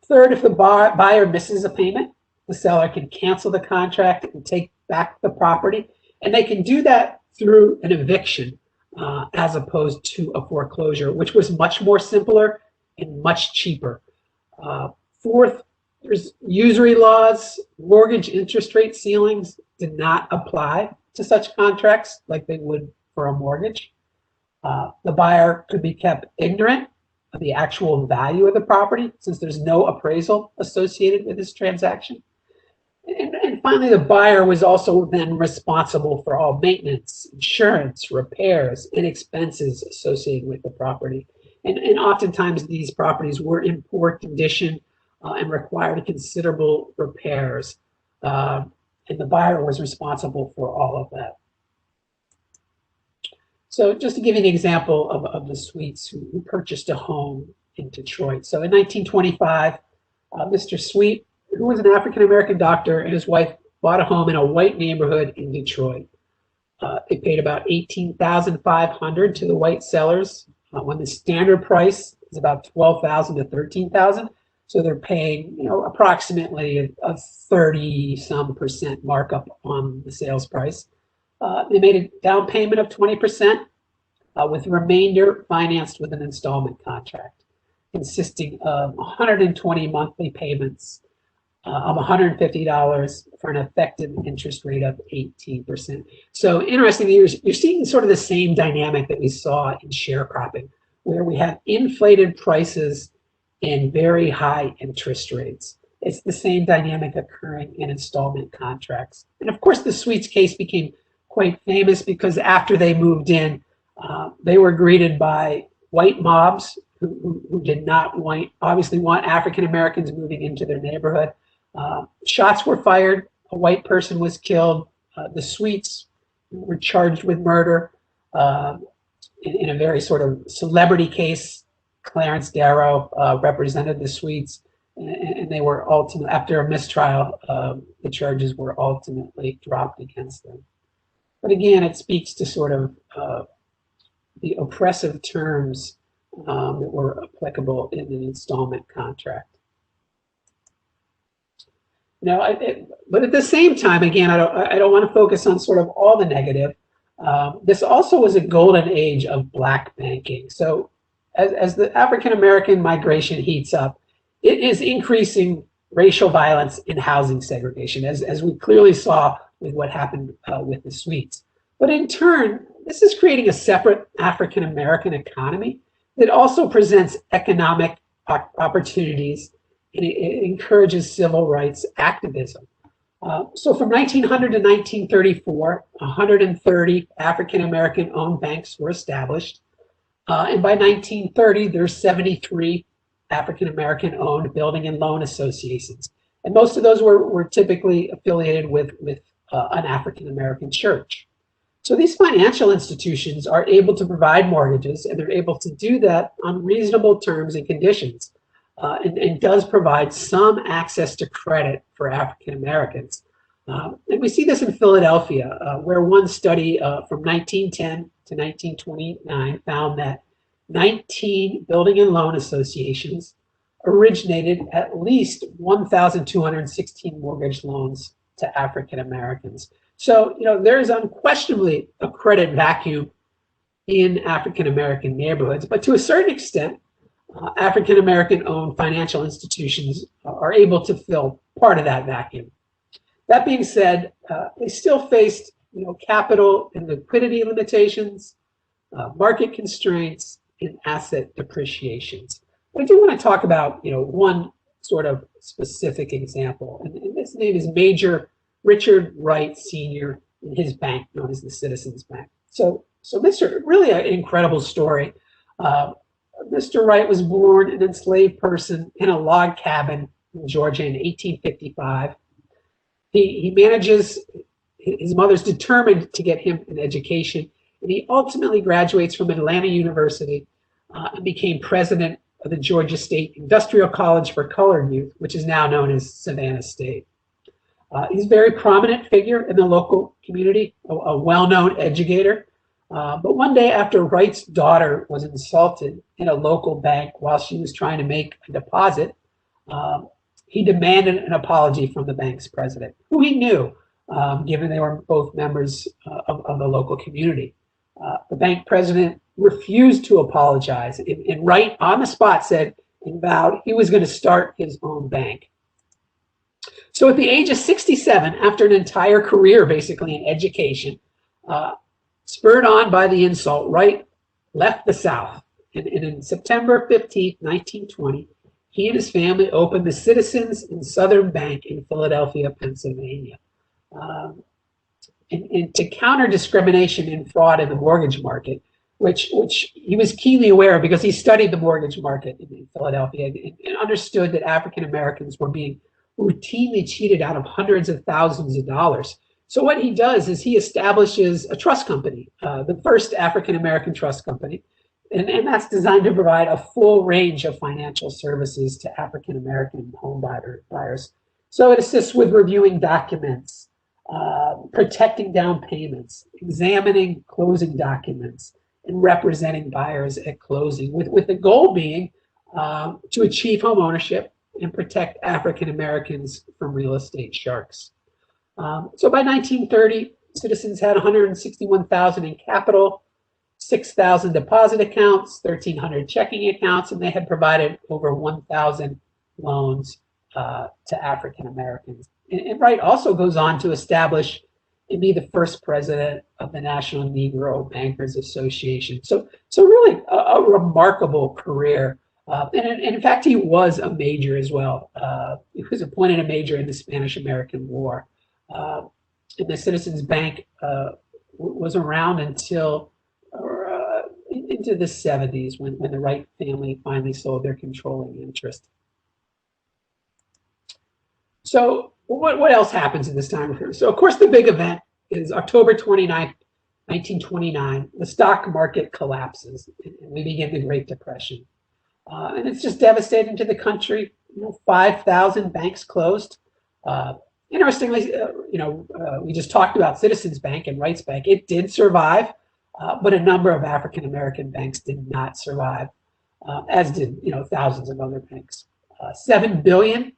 Third, if the buyer misses a payment, the seller can cancel the contract and take back the property, and they can do that through an eviction as opposed to a foreclosure, which was much more simpler and much cheaper. Fourth, there's usury laws. Mortgage interest rate ceilings did not apply to such contracts like they would for a mortgage. The buyer could be kept ignorant of the actual value of the property since there's no appraisal associated with this transaction. And finally, the buyer was also then responsible for all maintenance, insurance, repairs, and expenses associated with the property. And oftentimes these properties were in poor condition and required considerable repairs. And the buyer was responsible for all of that. So just to give you an example of the Sweets who purchased a home in Detroit. So in 1925, Mr. Sweet, who was an African-American doctor, and his wife bought a home in a white neighborhood in Detroit. They paid about $18,500 to the white sellers when the standard price is about $12,000 to $13,000. So they're paying, approximately a 30-some% markup on the sales price. They made a down payment of 20%, with the remainder financed with an installment contract, consisting of 120 monthly payments of $150 for an effective interest rate of 18%. So interestingly, you're seeing sort of the same dynamic that we saw in sharecropping, where we have inflated prices and very high interest rates. It's the same dynamic occurring in installment contracts. And of course, the Sweets case became quite famous because after they moved in, they were greeted by white mobs who did not obviously want African Americans moving into their neighborhood. Shots were fired, a white person was killed. The Sweets were charged with murder in a very sort of celebrity case. Clarence Darrow represented the Sweets, and they were ultimately, after a mistrial, the charges were ultimately dropped against them. But again, it speaks to sort of the oppressive terms that were applicable in an installment contract. Now, but at the same time, again, I don't want to focus on sort of all the negative. This also was a golden age of Black banking. So as the African-American migration heats up, it is increasing racial violence and housing segregation, as we clearly saw with what happened with the Sweets. But in turn, this is creating a separate African-American economy that also presents economic opportunities, and it encourages civil rights activism. So from 1900 to 1934, 130 African-American owned banks were established. And by 1930, there's 73 African-American owned building and loan associations. And most of those were typically affiliated with an African-American church. So these financial institutions are able to provide mortgages, and they're able to do that on reasonable terms and conditions, and does provide some access to credit for African Americans. And we see this in Philadelphia, where one study from 1910 to 1929 found that 19 building and loan associations originated at least 1,216 mortgage loans to African Americans. So, there is unquestionably a credit vacuum in African American neighborhoods, but to a certain extent, African American owned financial institutions are able to fill part of that vacuum. That being said, they still faced capital and liquidity limitations, market constraints, and asset depreciations. But I do want to talk about one sort of specific example, and this name is Major Richard Wright Sr. and his bank, known as the Citizens Bank. So this is really an incredible story. Mr. Wright was born an enslaved person in a log cabin in Georgia in 1855. He manages, his mother's determined to get him an education, and he ultimately graduates from Atlanta University and became president of the Georgia State Industrial College for Colored Youth, which is now known as Savannah State. He's a very prominent figure in the local community, a well-known educator. But one day after Wright's daughter was insulted in a local bank while she was trying to make a deposit, he demanded an apology from the bank's president, who he knew, given they were both members of the local community. The bank president refused to apologize, and Wright on the spot said and vowed he was going to start his own bank. So at the age of 67, after an entire career basically in education, spurred on by the insult, Wright left the South. And in September 15, 1920, he and his family opened the Citizens and Southern Bank in Philadelphia, Pennsylvania. And to counter discrimination and fraud in the mortgage market, which he was keenly aware of because he studied the mortgage market in Philadelphia and understood that African Americans were being routinely cheated out of hundreds of thousands of dollars. So what he does is he establishes a trust company, the first African American trust company, and that's designed to provide a full range of financial services to African American home buyers. So it assists with reviewing documents, protecting down payments, examining closing documents, and representing buyers at closing, with the goal being to achieve home ownership and protect African Americans from real estate sharks. So by 1930, Citizens had 161,000 in capital, 6,000 deposit accounts, 1,300 checking accounts, and they had provided over 1,000 loans to African Americans. And Wright also goes on to establish and be the first president of the National Negro Bankers Association. So really a remarkable career. And in fact, he was a major as well. He was appointed a major in the Spanish-American War. And the Citizens Bank was around until into the 70s when the Wright family finally sold their controlling interest. So what else happens in this time? So of course the big event is October 29th, 1929. The stock market collapses and we begin the Great Depression. And it's just devastating to the country. 5,000 banks closed. Interestingly, we just talked about Citizens Bank and Wright's Bank. It did survive, but a number of African American banks did not survive, as did thousands of other banks. $7 billion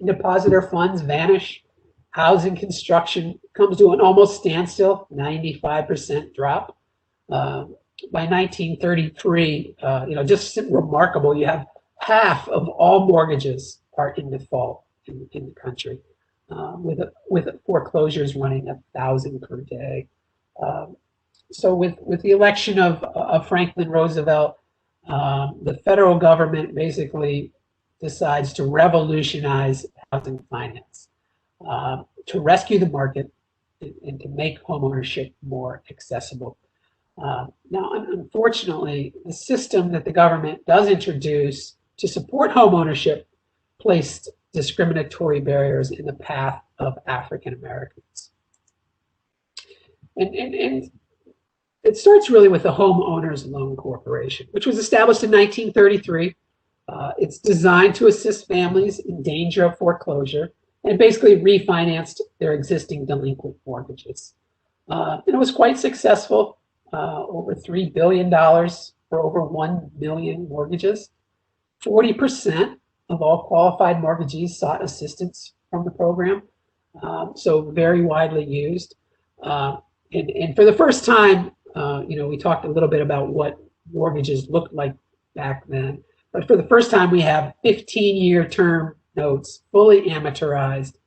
in depositor funds vanish. Housing construction comes to an almost standstill, 95% drop. By 1933, just remarkable. You have half of all mortgages are in default in the country, with foreclosures running 1,000 per day. So with the election of Franklin Roosevelt, the federal government basically decides to revolutionize housing finance, to rescue the market and to make homeownership more accessible. Now, unfortunately, the system that the government does introduce to support homeownership placed discriminatory barriers in the path of African Americans. And it starts really with the Homeowners Loan Corporation, which was established in 1933. It's designed to assist families in danger of foreclosure and basically refinanced their existing delinquent mortgages. And it was quite successful, over $3 billion for over 1 million mortgages. 40% of all qualified mortgagees sought assistance from the program, so very widely used. And for the first time, we talked a little bit about what mortgages looked like back then, but for the first time we have 15-year term notes, fully amortized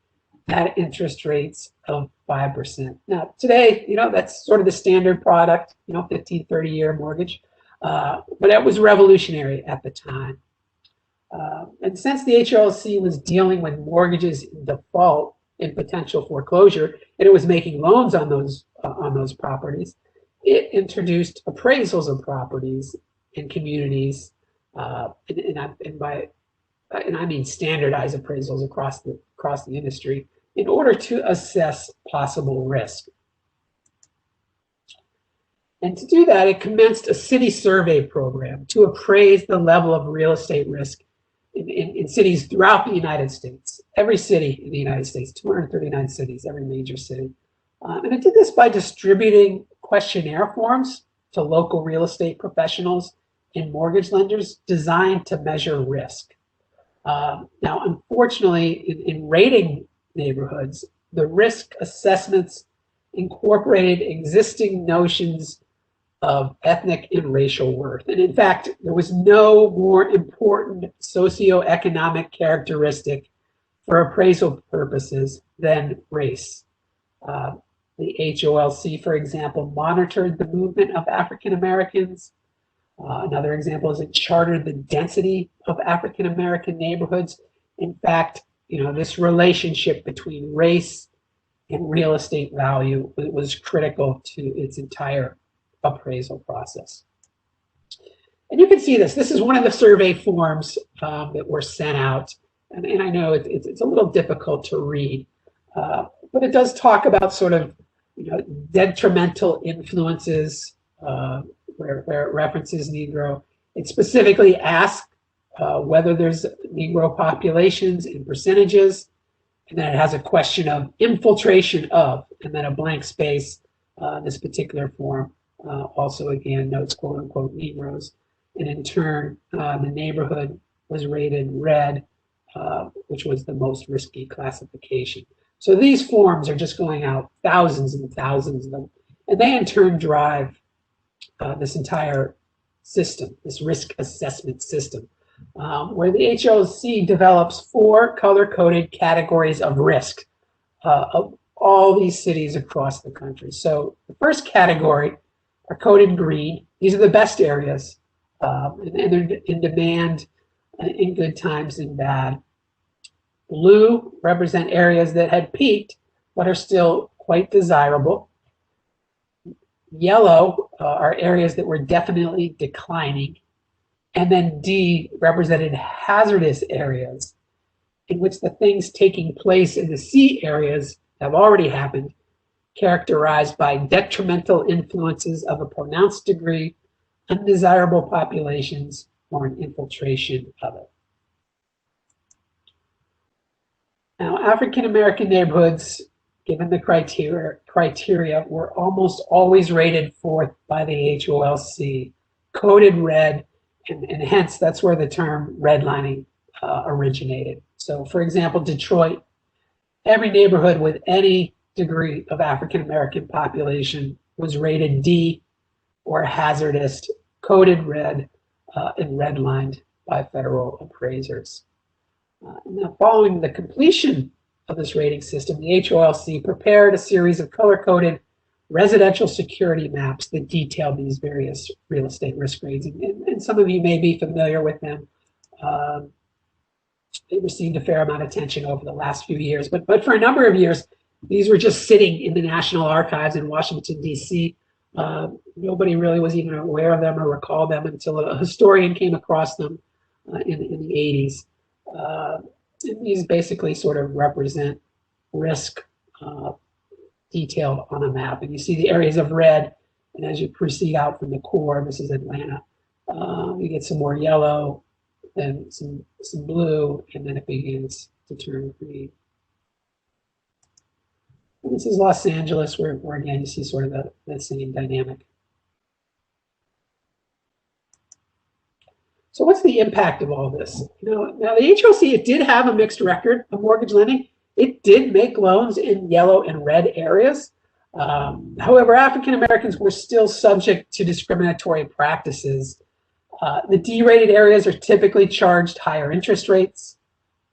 at interest rates of 5%. Now today, that's sort of the standard product, 15, 30-year mortgage, but that was revolutionary at the time. And since the HLC was dealing with mortgages in default and potential foreclosure, and it was making loans on those properties, it introduced appraisals of properties and communities, and I mean standardized appraisals across the industry in order to assess possible risk. And to do that, it commenced a city survey program to appraise the level of real estate risk in cities throughout the United States. Every city in the United States, 239 cities, every major city. And it did this by distributing questionnaire forms to local real estate professionals and mortgage lenders designed to measure risk. Now, unfortunately, in rating neighborhoods, the risk assessments incorporated existing notions of ethnic and racial worth. And in fact, there was no more important socioeconomic characteristic for appraisal purposes than race. The HOLC, for example, monitored the movement of African Americans. Another example is it charted the density of African American neighborhoods. In fact, this relationship between race and real estate value was critical to its entire appraisal process. And you can see this. This is one of the survey forms that were sent out. And I know it's a little difficult to read, but it does talk about sort of, detrimental influences where it references Negro. It specifically asks whether there's Negro populations in percentages, and then it has a question of infiltration of, and then a blank space. This particular form also again notes quote unquote Negroes, and in turn the neighborhood was rated red, which was the most risky classification. So these forms are just going out, thousands and thousands of them, and they in turn drive this entire system, this risk assessment system, where the HOC develops 4 color-coded categories of risk of all these cities across the country. So the first category are coded green. These are the best areas, and they're in demand in good times and bad. Blue represent areas that had peaked but are still quite desirable. Yellow are areas that were definitely declining. And then D represented hazardous areas, in which the things taking place in the C areas have already happened, characterized by detrimental influences of a pronounced degree, undesirable populations, or an infiltration of it. Now, African-American neighborhoods, given the criteria, were almost always rated fourth by the HOLC, coded red, and hence that's where the term redlining originated. So, for example, Detroit, every neighborhood with any degree of African-American population was rated D or hazardous, coded red, and redlined by federal appraisers. Now, following the completion of this rating system, the HOLC prepared a series of color-coded residential security maps that detailed these various real estate risk grades. And some of you may be familiar with them. They received a fair amount of attention over the last few years, but for a number of years, these were just sitting in the National Archives in Washington, D.C. Nobody really was even aware of them or recalled them until a historian came across them in the 80s. And these basically sort of represent risk detailed on a map. And you see the areas of red, and as you proceed out from the core, this is Atlanta, you get some more yellow, then some blue, and then it begins to turn green. And this is Los Angeles, where again you see sort of the same dynamic. So what's the impact of all this? Now the HOC, it did have a mixed record of mortgage lending. It did make loans in yellow and red areas. However, African Americans were still subject to discriminatory practices. The D-rated areas are typically charged higher interest rates.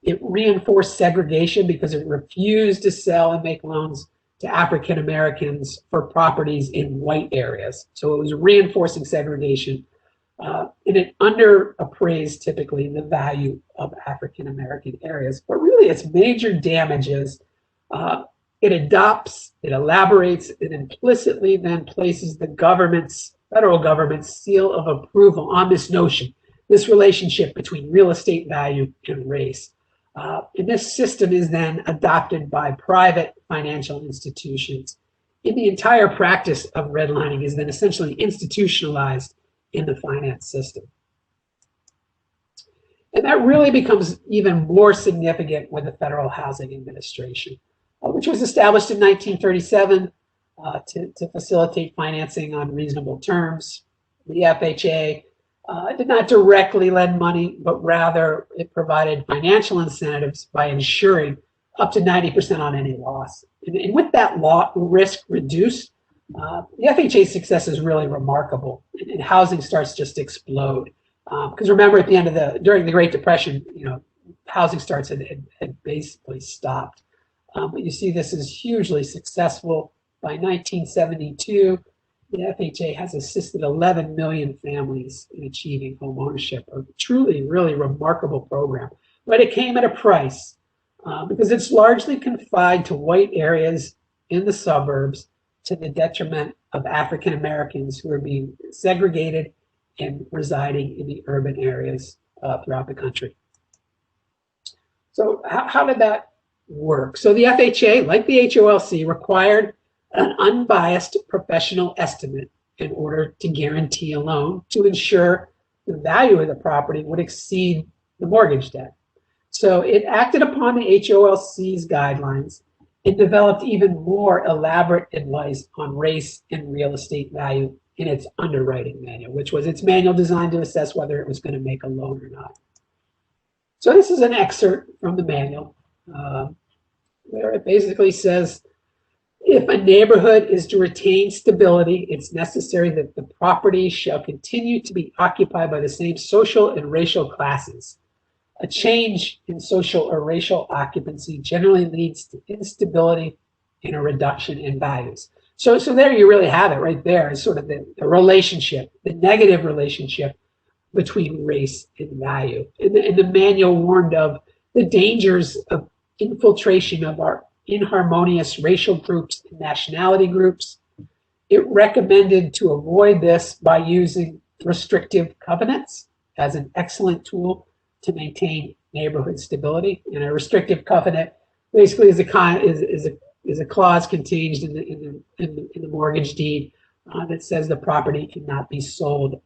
It reinforced segregation because it refused to sell and make loans to African Americans for properties in white areas. So it was reinforcing segregation. And it underappraised typically the value of African American areas. But really its major damage is it adopts, it elaborates, it implicitly then places the federal government's seal of approval on this notion, this relationship between real estate value and race. And this system is then adopted by private financial institutions. And the entire practice of redlining is then essentially institutionalized in the finance system. And that really becomes even more significant with the Federal Housing Administration, which was established in 1937 to facilitate financing on reasonable terms. The FHA did not directly lend money, but rather it provided financial incentives by ensuring up to 90% on any loss. And with that risk reduced, the FHA's success is really remarkable, and housing starts just to explode. Because remember, at the end of during the Great Depression, housing starts had basically stopped. But you see, this is hugely successful. By 1972, the FHA has assisted 11 million families in achieving home ownership. A truly, really remarkable program. But it came at a price because it's largely confined to white areas in the suburbs, to the detriment of African Americans who are being segregated and residing in the urban areas throughout the country. So how did that work? So the FHA, like the HOLC, required an unbiased professional estimate in order to guarantee a loan to ensure the value of the property would exceed the mortgage debt. So it acted upon the HOLC's guidelines and developed even more elaborate advice on race and real estate value in its underwriting manual, which was its manual designed to assess whether it was going to make a loan or not. So this is an excerpt from the manual where it basically says, if a neighborhood is to retain stability, it's necessary that the property shall continue to be occupied by the same social and racial classes. A change in social or racial occupancy generally leads to instability and a reduction in values. So there you really have it right there, is sort of the relationship, the negative relationship between race and value. And the manual warned of the dangers of infiltration of our inharmonious racial groups and nationality groups. It recommended to avoid this by using restrictive covenants as an excellent tool to maintain neighborhood stability. And a restrictive covenant basically is a clause contained in the mortgage deed that says the property cannot be sold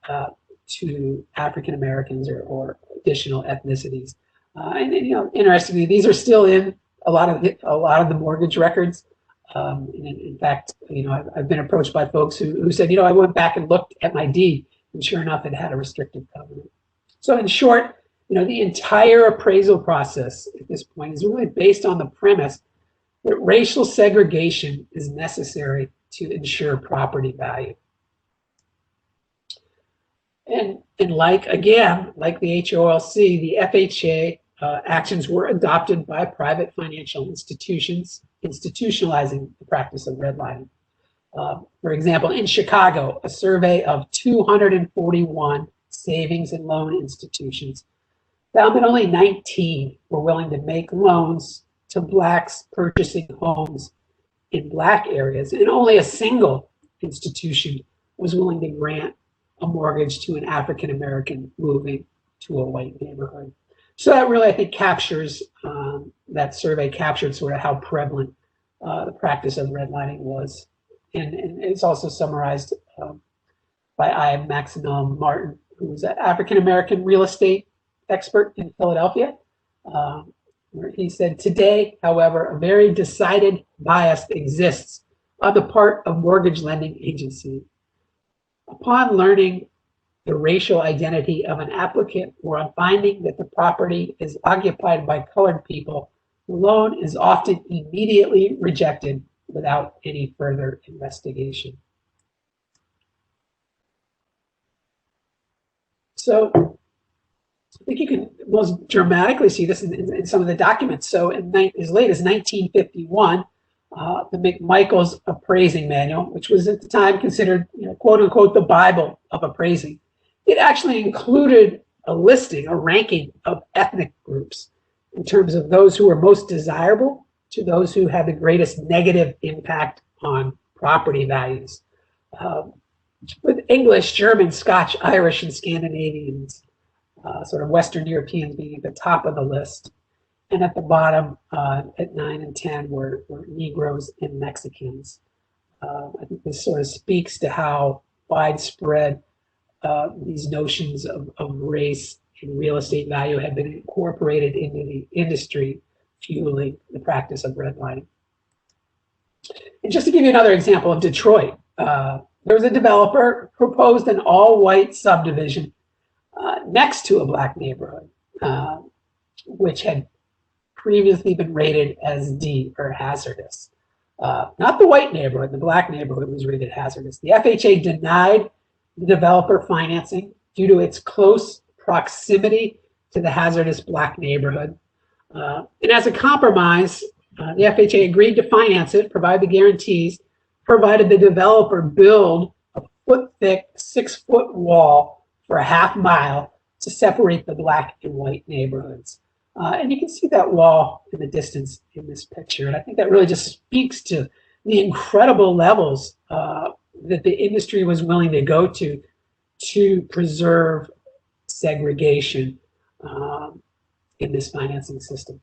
to African Americans or additional ethnicities. And you know, interestingly, these are still in a lot of the mortgage records. In fact, you know, I've been approached by folks who said, you know, I went back and looked at my deed, and sure enough, it had a restrictive covenant. So in short, you know, the entire appraisal process at this point is really based on the premise that racial segregation is necessary to ensure property value. And like the HOLC, the FHA actions were adopted by private financial institutions, institutionalizing the practice of redlining. For example, in Chicago, a survey of 241 savings and loan institutions found that only 19 were willing to make loans to Blacks purchasing homes in Black areas, and only a single institution was willing to grant a mortgage to an African American moving to a white neighborhood. So that really, I think, captures, that survey captured sort of how prevalent the practice of redlining was. And it's also summarized by I. Maximilian Martin, who was an African American real estate expert in Philadelphia, where he said, today, however, a very decided bias exists on the part of mortgage lending agencies. Upon learning the racial identity of an applicant or on finding that the property is occupied by colored people, the loan is often immediately rejected without any further investigation. So I think you can most dramatically see this in some of the documents. So in as late as 1951, the McMichaels Appraising Manual, which was at the time considered, you know, quote unquote, the Bible of appraising, it actually included a listing, a ranking of ethnic groups in terms of those who were most desirable to those who had the greatest negative impact on property values. With English, German, Scotch, Irish, and Scandinavians, sort of Western Europeans being at the top of the list. And at the bottom, at 9 and 10, were Negroes and Mexicans. I think this sort of speaks to how widespread these notions of race and real estate value have been incorporated into the industry, fueling the practice of redlining. And just to give you another example of Detroit, there was a developer who proposed an all-white subdivision next to a Black neighborhood, which had previously been rated as D, or hazardous. Not the white neighborhood, the Black neighborhood was rated hazardous. The FHA denied the developer financing due to its close proximity to the hazardous Black neighborhood. And as a compromise, the FHA agreed to finance it, provide the guarantees, provided the developer build a foot-thick, 6-foot wall for a half mile to separate the Black and white neighborhoods. And you can see that wall in the distance in this picture. And I think that really just speaks to the incredible levels that the industry was willing to go to to preserve segregation in this financing system.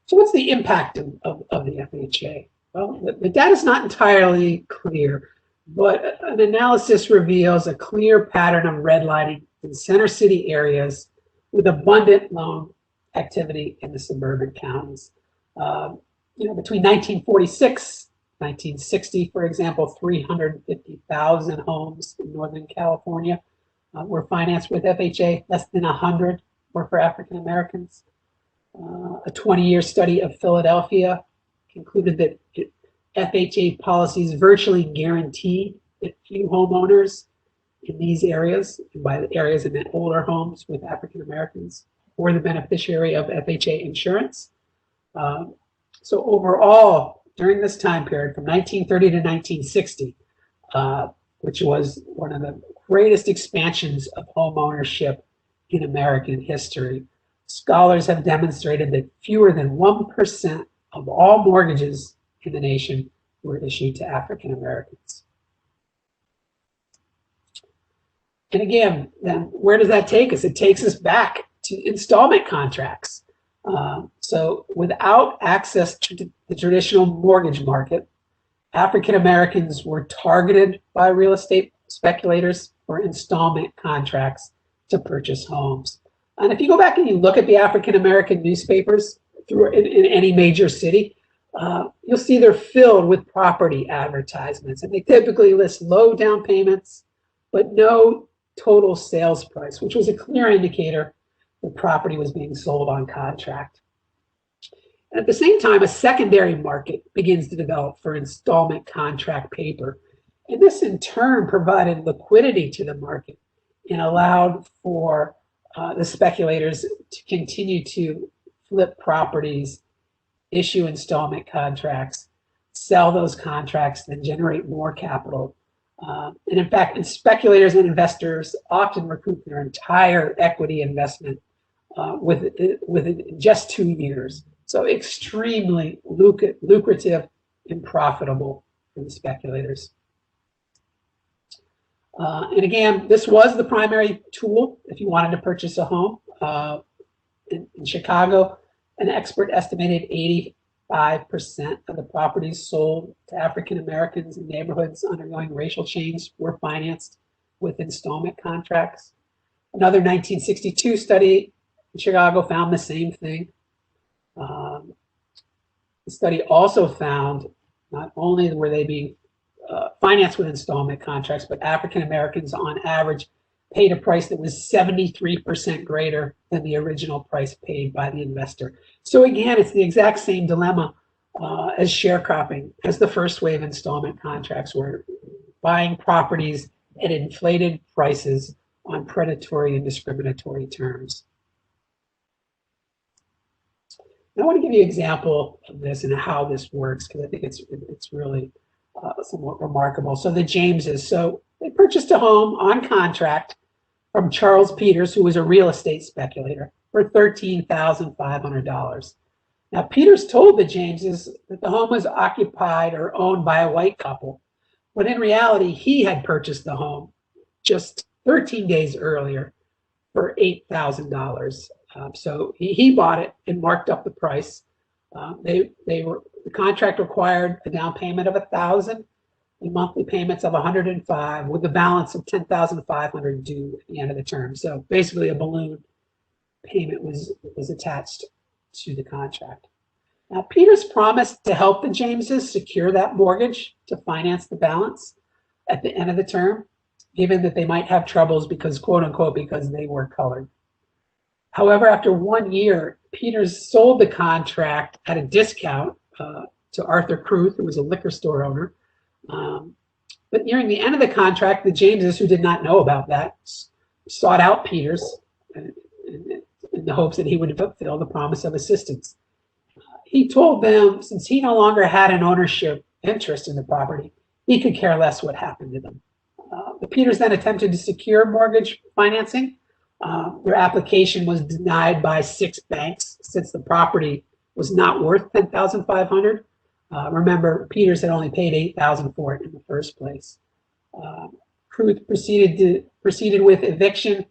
So what's the impact of the FHA? Well, the data is not entirely clear, but an analysis reveals a clear pattern of redlining in center city areas with abundant loan activity in the suburban counties. Between 1946, 1960, for example, 350,000 homes in Northern California were financed with FHA. Less than 100 were for African Americans. A 20-year study of Philadelphia concluded that FHA policies virtually guarantee that few homeowners in these areas, and by the areas in the older homes with African Americans, were the beneficiary of FHA insurance. So overall, during this time period from 1930 to 1960, which was one of the greatest expansions of home ownership in American history, scholars have demonstrated that fewer than 1% of all mortgages in the nation were issued to African Americans. And again, then where does that take us? It takes us back to installment contracts. So without access to the traditional mortgage market, African Americans were targeted by real estate speculators for installment contracts to purchase homes. And if you go back and you look at the African American newspapers in any major city, you'll see they're filled with property advertisements, and they typically list low down payments, but no total sales price, which was a clear indicator the property was being sold on contract. And at the same time, a secondary market begins to develop for installment contract paper. And this in turn provided liquidity to the market and allowed for the speculators to continue to flip properties, issue installment contracts, sell those contracts, then generate more capital. And in fact, speculators and investors often recoup their entire equity investment within just 2 years. So extremely lucrative and profitable for the speculators. And again, this was the primary tool if you wanted to purchase a home. In Chicago, an expert estimated 85% of the properties sold to African Americans in neighborhoods undergoing racial change were financed with installment contracts. Another 1962 study in Chicago found the same thing. The study also found not only were they being financed with installment contracts, but African Americans on average paid a price that was 73% greater than the original price paid by the investor. So again, it's the exact same dilemma as sharecropping, as the first wave installment contracts were buying properties at inflated prices on predatory and discriminatory terms. I want to give you an example of this and how this works, because I think it's really somewhat remarkable. So the Jameses, so they purchased a home on contract from Charles Peters, who was a real estate speculator, for $13,500. Now, Peters told the Jameses that the home was occupied or owned by a white couple, but in reality, he had purchased the home just 13 days earlier for $8,000. So he bought it and marked up the price. The contract required a down payment of $1,000 and monthly payments of $105, with the balance of $10,500 due at the end of the term. So basically, a balloon payment was attached to the contract. Now, Peters promised to help the Jameses secure that mortgage to finance the balance at the end of the term, given that they might have troubles because, quote unquote, because they were colored. However, after 1 year, Peters sold the contract at a discount to Arthur Kruth, who was a liquor store owner. But nearing the end of the contract, the Jameses, who did not know about that, sought out Peters in the hopes that he would fulfill the promise of assistance. He told them, since he no longer had an ownership interest in the property, he could care less what happened to them. The Peters then attempted to secure mortgage financing. Their application was denied by 6 banks since the property was not worth $10,500. Remember, Peters had only paid $8,000 for it in the first place. Proceeded with eviction.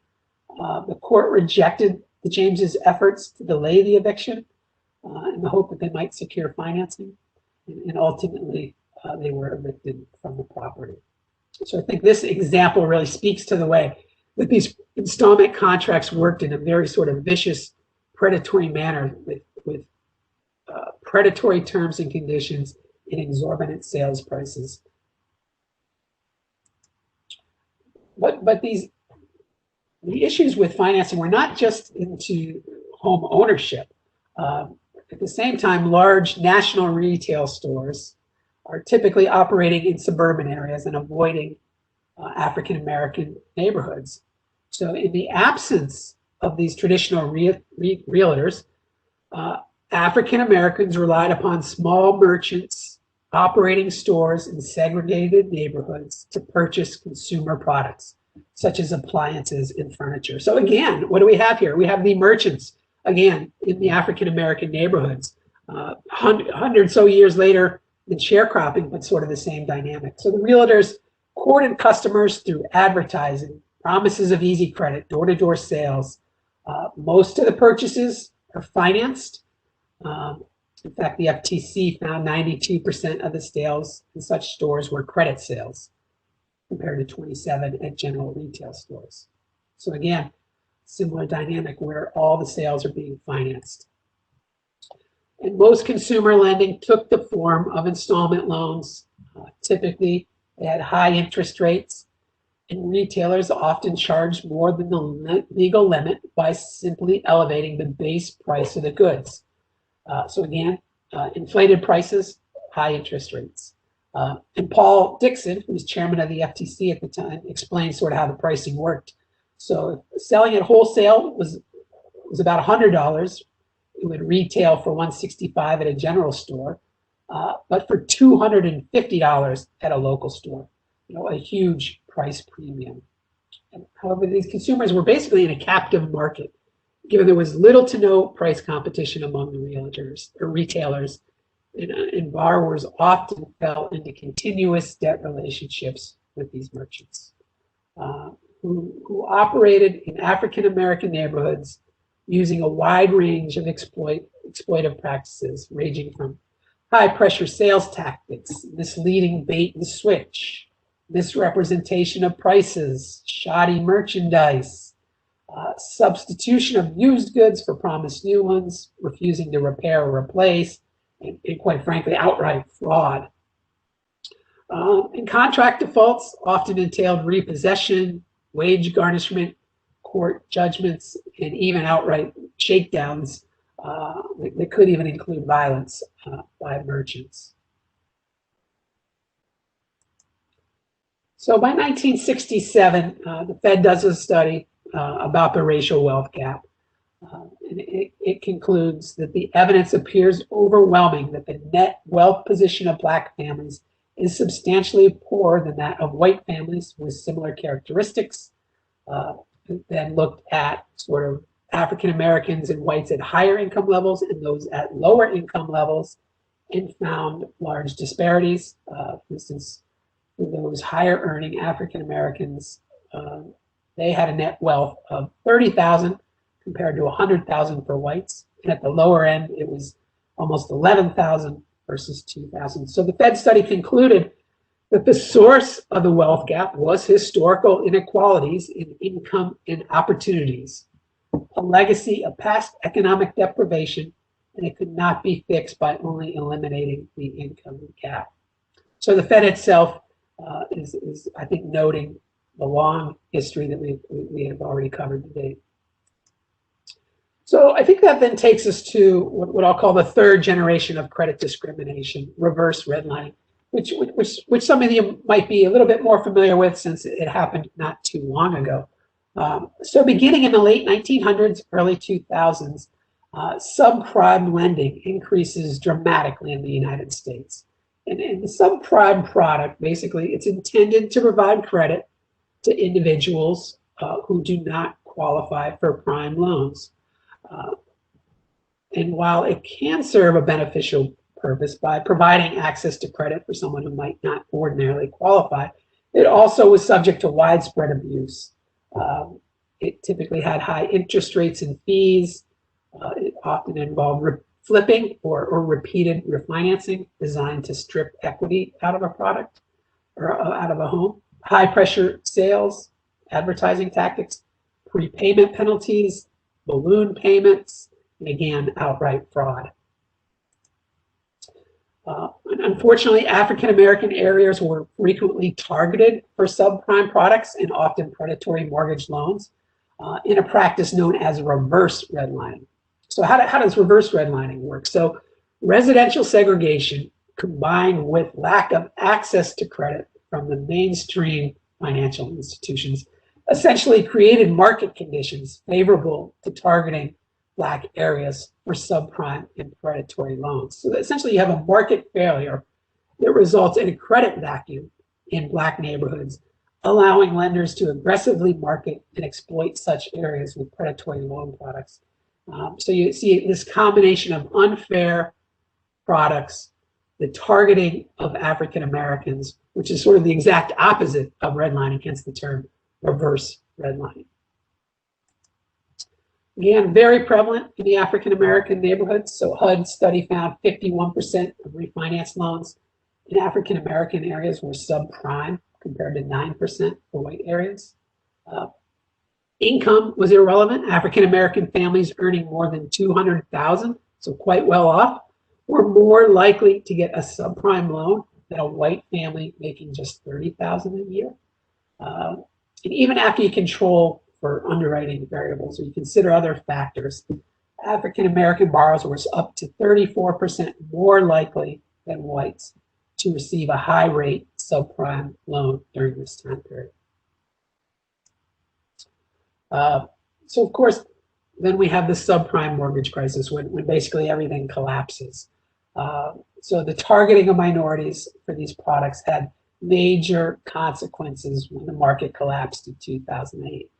The court rejected the Jameses' efforts to delay the eviction in the hope that they might secure financing, and ultimately they were evicted from the property. So I think this example really speaks to the way that these installment contracts worked in a very sort of vicious, predatory manner with predatory terms and conditions and exorbitant sales prices. But the issues with financing were not just into home ownership. At the same time, large national retail stores are typically operating in suburban areas and avoiding African-American neighborhoods. So in the absence of these traditional realtors, African-Americans relied upon small merchants operating stores in segregated neighborhoods to purchase consumer products, such as appliances and furniture. So again, what do we have here? We have the merchants, again, in the African-American neighborhoods, 100 so years later than sharecropping, but sort of the same dynamic. So the realtors courted customers through advertising, promises of easy credit, door-to-door sales. Most of the purchases are financed. In fact, the FTC found 92% of the sales in such stores were credit sales, compared to 27 at general retail stores. So again, similar dynamic where all the sales are being financed. And most consumer lending took the form of installment loans. Typically, they had high interest rates, and retailers often charged more than the legal limit by simply elevating the base price of the goods. So again, inflated prices, high interest rates. And Paul Dixon, who was chairman of the FTC at the time, explained sort of how the pricing worked. So selling at wholesale was about $100. It would retail for $165 at a general store, but for $250 at a local store. A huge price premium. And however, these consumers were basically in a captive market, given there was little to no price competition among the realtors or retailers, and borrowers often fell into continuous debt relationships with these merchants who operated in African-American neighborhoods using a wide range of exploitive practices, ranging from high-pressure sales tactics, misleading bait and switch, misrepresentation of prices, shoddy merchandise, substitution of used goods for promised new ones, refusing to repair or replace, and quite frankly, outright fraud. And contract defaults often entailed repossession, wage garnishment, court judgments, and even outright shakedowns that could even include violence by merchants. So by 1967, the Fed does a study about the racial wealth gap. And it concludes that the evidence appears overwhelming that the net wealth position of Black families is substantially poorer than that of white families with similar characteristics. Then looked at sort of African Americans and whites at higher income levels and those at lower income levels, and found large disparities. For instance, for those higher earning African Americans, they had a net wealth of $30,000 compared to $100,000 for whites. And at the lower end, it was almost $11,000 versus $2,000. So the Fed study concluded that the source of the wealth gap was historical inequalities in income and opportunities, a legacy of past economic deprivation, and it could not be fixed by only eliminating the income gap. So the Fed itself is, I think, noting the long history that we have already covered today. So I think that then takes us to what I'll call the third generation of credit discrimination, reverse redlining, which some of you might be a little bit more familiar with since it happened not too long ago. So beginning in the late 1900s, early 2000s, subprime lending increases dramatically in the United States. And the subprime product, basically, it's intended to provide credit to individuals who do not qualify for prime loans. And while it can serve a beneficial purpose by providing access to credit for someone who might not ordinarily qualify, It also was subject to widespread abuse. It typically had high interest rates and fees. It often involved flipping or repeated refinancing designed to strip equity out of a product or out of a home. High pressure sales, advertising tactics, prepayment penalties, balloon payments, and again, outright fraud. Unfortunately, African-American areas were frequently targeted for subprime products and often predatory mortgage loans in a practice known as reverse redlining. So how does reverse redlining work? So residential segregation combined with lack of access to credit from the mainstream financial institutions essentially created market conditions favorable to targeting Black areas for subprime and predatory loans. So essentially you have a market failure that results in a credit vacuum in Black neighborhoods, allowing lenders to aggressively market and exploit such areas with predatory loan products. So you see this combination of unfair products, the targeting of African Americans, which is sort of the exact opposite of redlining, hence the term reverse redlining. Again, very prevalent in the African American neighborhoods. So HUD study found 51% of refinance loans in African American areas were subprime compared to 9% for white areas. Income was irrelevant. African American families earning more than $200,000, so quite well off, were more likely to get a subprime loan than a white family making just $30,000 a year. And even after you control for underwriting variables, or you consider other factors, African American borrowers were up to 34% more likely than whites to receive a high rate subprime loan during this time period. So of course, then we have the subprime mortgage crisis when basically everything collapses. So the targeting of minorities for these products had major consequences when the market collapsed in 2008,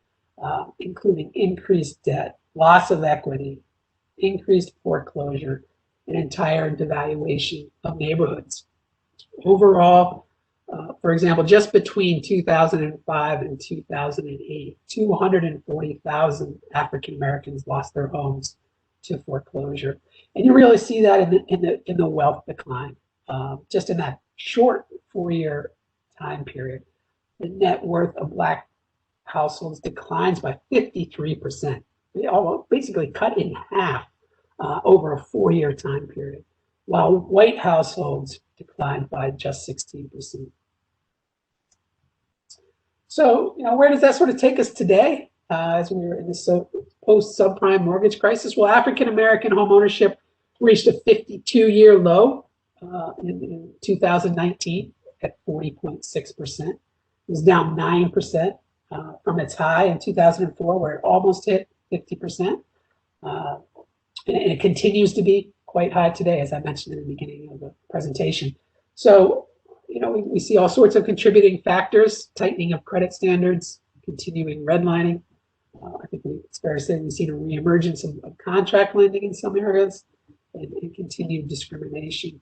including increased debt, loss of equity, increased foreclosure, and entire devaluation of neighborhoods. Overall, for example, just between 2005 and 2008, 240,000 African Americans lost their homes to foreclosure. And you really see that in the wealth decline. Just in that short 4-year time period, the net worth of Black households declines by 53%. They all basically cut in half over a 4-year time period, while white households declined by just 16%. So, where does that sort of take us today as we were in this post-subprime mortgage crisis? Well, African-American home ownership reached a 52-year low in 2019 at 40.6%. It was down 9% from its high in 2004, where it almost hit 50%. And it continues to be quite high today, as I mentioned in the beginning of the presentation. So, we see all sorts of contributing factors: tightening of credit standards, continuing redlining. I think it's fair to say we've seen a reemergence of contract lending in some areas, and continued discrimination.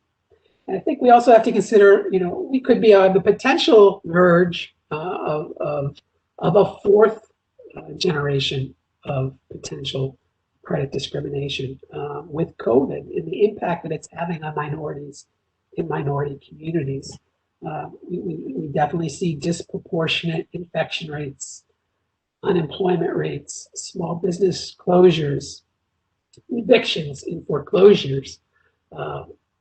And I think we also have to consider, we could be on the potential verge of a fourth generation of potential credit discrimination with COVID and the impact that it's having on minorities in minority communities. We definitely see disproportionate infection rates, unemployment rates, small business closures, evictions and foreclosures.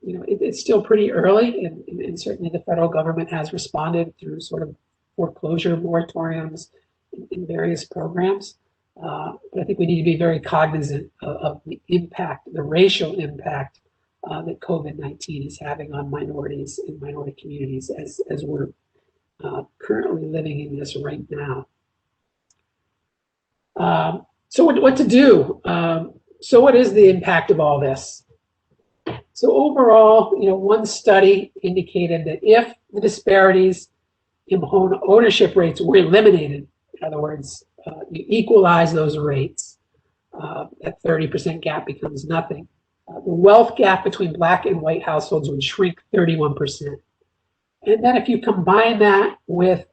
It's still pretty early, and certainly the federal government has responded through sort of foreclosure moratoriums in various programs. But I think we need to be very cognizant of the impact, the racial impact that COVID-19 is having on minorities and minority communities as we're currently living in this right now. So what to do? So what is the impact of all this? So overall, one study indicated that if the disparities in home ownership rates were eliminated, in other words, you equalize those rates, that 30% gap becomes nothing. The wealth gap between Black and white households would shrink 31%. And then if you combine that with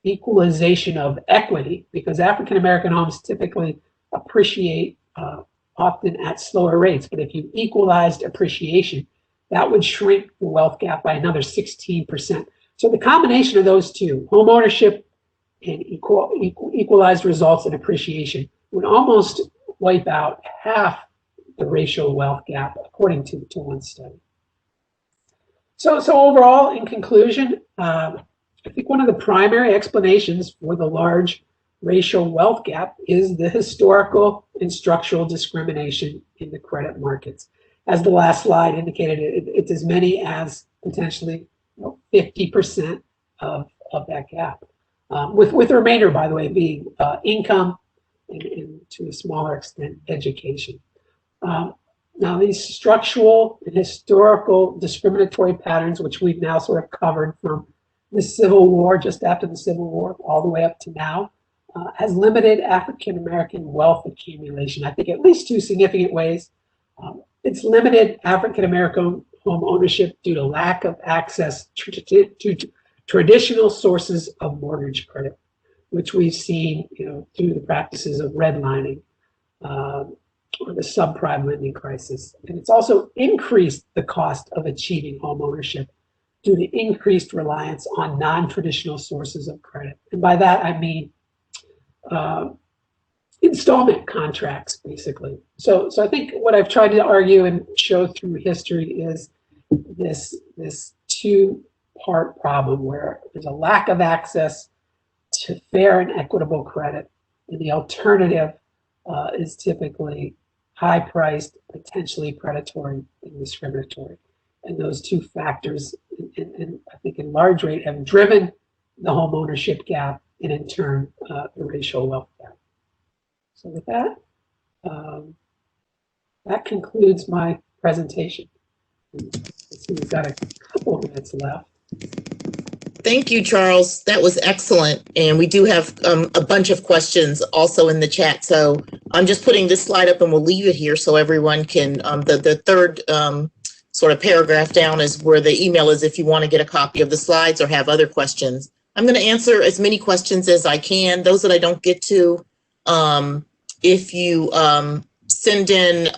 equalization of equity, because African-American homes typically appreciate often at slower rates. But if you equalized appreciation, that would shrink the wealth gap by another 16%. So the combination of those two, home ownership and equalized results in appreciation, would almost wipe out half the racial wealth gap, according to one study. So overall, in conclusion, I think one of the primary explanations for the large racial wealth gap is the historical and structural discrimination in the credit markets. As the last slide indicated, it's as many as potentially 50% of that gap, with the remainder, by the way, being income and to a smaller extent, education. Now, these structural and historical discriminatory patterns, which we've now sort of covered from the Civil War, just after the Civil War, all the way up to now, has limited African-American wealth accumulation, I think, at least two significant ways. It's limited African-American home ownership due to lack of access to traditional sources of mortgage credit, which we've seen, through the practices of redlining or the subprime lending crisis. And it's also increased the cost of achieving home ownership due to increased reliance on non-traditional sources of credit. And by that, I mean installment contracts, basically. So I think what I've tried to argue and show through history is this two-part problem where there's a lack of access to fair and equitable credit, and the alternative is typically high-priced, potentially predatory and discriminatory. And those two factors, and I think in large rate, have driven the home ownership gap and in turn, the racial wealth gap. So with that, that concludes my presentation. Let's see, we've got a couple of minutes left. Thank you, Charles. That was excellent. And we do have a bunch of questions also in the chat. So I'm just putting this slide up and we'll leave it here so everyone can, the third sort of paragraph down is where the email is if you want to get a copy of the slides or have other questions. I'm going to answer as many questions as I can. Those that I don't get to, if you send in,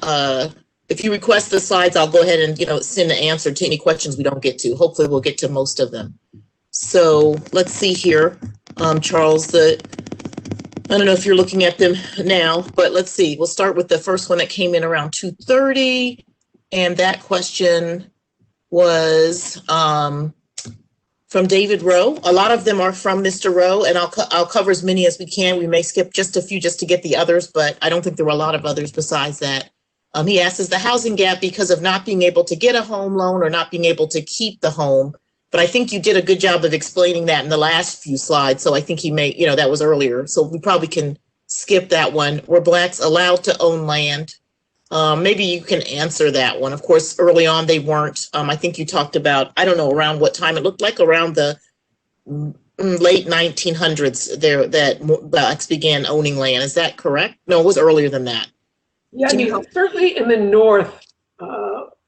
if you request the slides, I'll go ahead and send an answer to any questions we don't get to. Hopefully we'll get to most of them. So let's see here, Charles, I don't know if you're looking at them now, but let's see. We'll start with the first one that came in around 2:30. And that question was from David Rowe. A lot of them are from Mr. Rowe, and I'll cover as many as we can. We may skip just a few just to get the others, but I don't think there were a lot of others besides that. He asks, is the housing gap because of not being able to get a home loan or not being able to keep the home? But I think you did a good job of explaining that in the last few slides. So I think he may, that was earlier. So we probably can skip that one. Were Blacks allowed to own land? Maybe you can answer that one. Of course, early on they weren't. I think you talked about, I don't know around what time. It looked like around the late 1900s there that Blacks began owning land. Is that correct? No, it was earlier than that. Yeah, certainly in the North,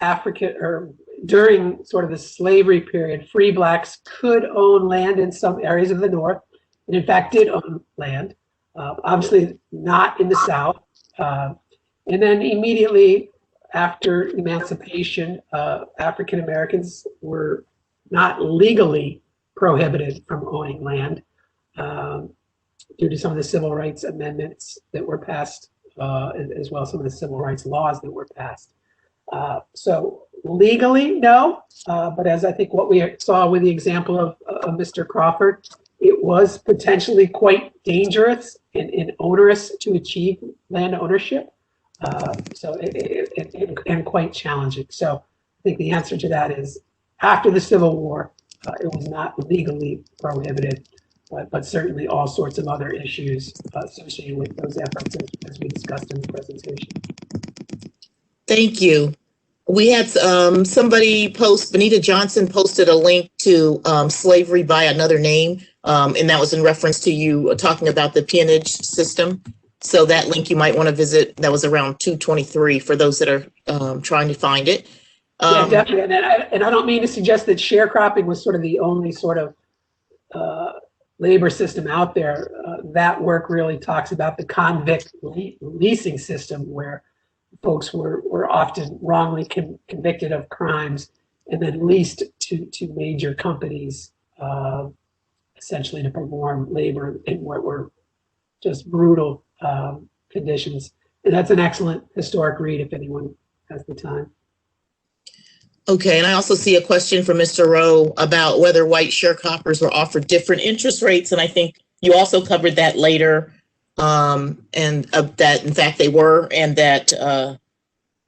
Africa, or during sort of the slavery period, free Blacks could own land in some areas of the North, and in fact did own land. Obviously not in the South. And then immediately after emancipation, African Americans were not legally prohibited from owning land due to some of the civil rights amendments that were passed, as well as some of the civil rights laws that were passed. So legally, no, but as I think what we saw with the example of Mr. Crawford, it was potentially quite dangerous and onerous to achieve land ownership. And quite challenging. So I think the answer to that is after the Civil War, it was not legally prohibited, but certainly all sorts of other issues associated with those efforts as we discussed in the presentation. Thank you. We had somebody post, Benita Johnson posted a link to Slavery by Another Name, and that was in reference to you talking about the peonage system. So that link you might want to visit. That was around 2:23 for those that are trying to find it. Yeah, definitely. And I don't mean to suggest that sharecropping was sort of the only sort of labor system out there, that work really talks about the convict leasing system, where folks were often wrongly convicted of crimes and then leased to major companies, essentially to perform labor in what were just brutal conditions. And that's an excellent historic read if anyone has the time. Okay, and I also see a question from Mr. Rowe about whether white sharecroppers were offered different interest rates, and I think you also covered that later, and that in fact they were, and that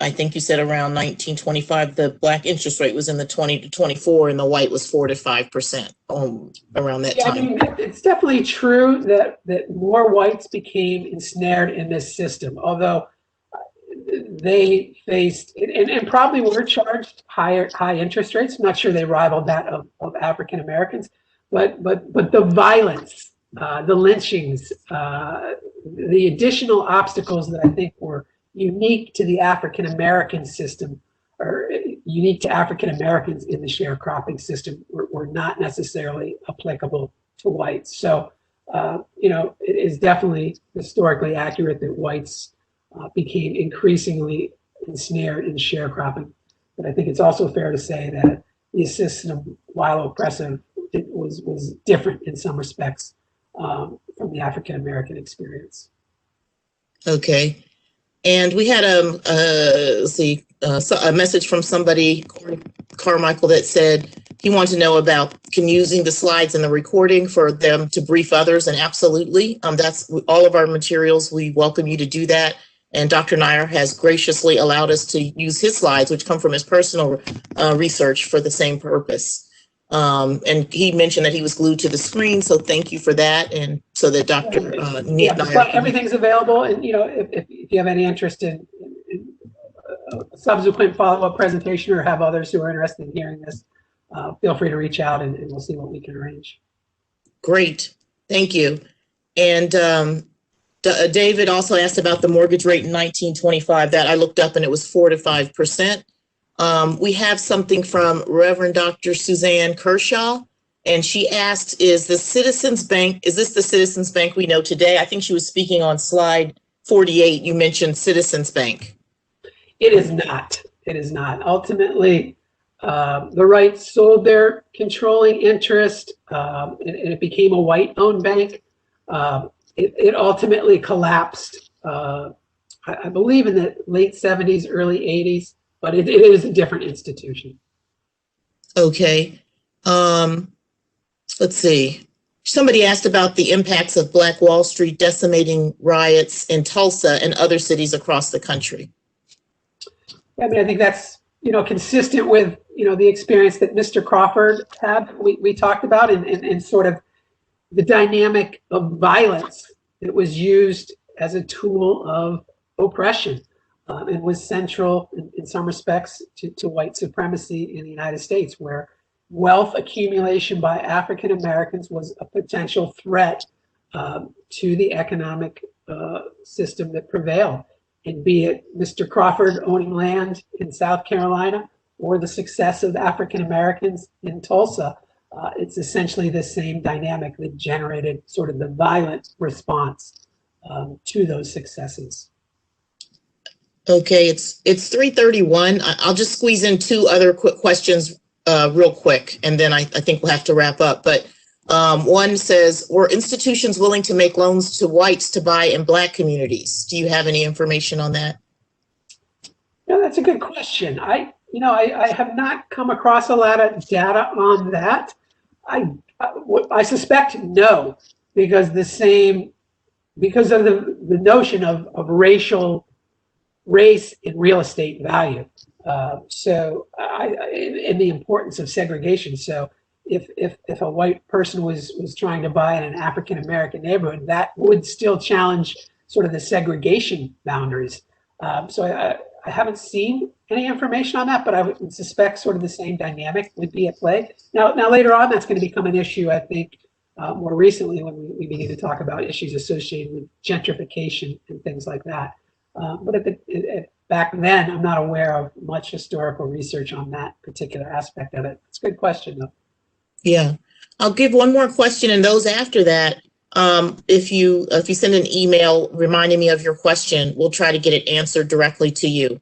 I think you said around 1925 the black interest rate was in the 20 to 24, and the white was 4 to 5% around that time. I mean, it's definitely true that more whites became ensnared in this system, although they faced and probably were charged high interest rates. I'm not sure they rivaled that of African Americans, but the violence, the lynchings, the additional obstacles that I think were unique to the African American system, or unique to African Americans in the sharecropping system, were not necessarily applicable to whites. So, it is definitely historically accurate that whites became increasingly ensnared in sharecropping. But I think it's also fair to say that the system, while oppressive, it was different in some respects from the African American experience. Okay. And we had a message from somebody, Carmichael, that said he wanted to know about using the slides and the recording for them to brief others. And absolutely, that's all of our materials. We welcome you to do that. And Dr. Nair has graciously allowed us to use his slides, which come from his personal research, for the same purpose. And he mentioned that he was glued to the screen, so thank you for that. And so that Dr. Nair, everything's available. And if you have any interest in a subsequent follow-up presentation, or have others who are interested in hearing this, feel free to reach out and we'll see what we can arrange. Great, thank you. And David also asked about the mortgage rate in 1925. That I looked up, and it was 4 to 5%. We have something from Reverend Dr. Suzanne Kershaw, and she asked, is this the Citizens Bank we know today? I think she was speaking on slide 48. You mentioned Citizens Bank. It is not. It is not. Ultimately, the Wrights sold their controlling interest, and it became a white-owned bank. It ultimately collapsed, I believe, in the late 70s, early 80s. But it is a different institution. Okay. Let's see. Somebody asked about the impacts of Black Wall Street decimating riots in Tulsa and other cities across the country. I mean, I think that's, consistent with, the experience that Mr. Crawford had. We talked about and sort of the dynamic of violence that was used as a tool of oppression. And was central in some respects to white supremacy in the United States, where wealth accumulation by African Americans was a potential threat to the economic system that prevailed. And be it Mr. Crawford owning land in South Carolina or the success of African Americans in Tulsa, it's essentially the same dynamic that generated sort of the violent response to those successes. Okay, it's 3:31. I'll just squeeze in two other quick questions real quick, and then I think we'll have to wrap up. But one says, were institutions willing to make loans to whites to buy in Black communities? Do you have any information on that? Yeah, that's a good question. I have not come across a lot of data on that. I suspect no, because of the notion of race and real estate value. And the importance of segregation. So if a white person was trying to buy in an African American neighborhood, that would still challenge sort of the segregation boundaries. So I haven't seen any information on that, but I would suspect sort of the same dynamic would be at play. Now later on, that's going to become an issue, I think, more recently when we begin to talk about issues associated with gentrification and things like that. But back then, I'm not aware of much historical research on that particular aspect of it. It's a good question, though. Yeah. I'll give one more question, and those after that, if you send an email reminding me of your question, we'll try to get it answered directly to you.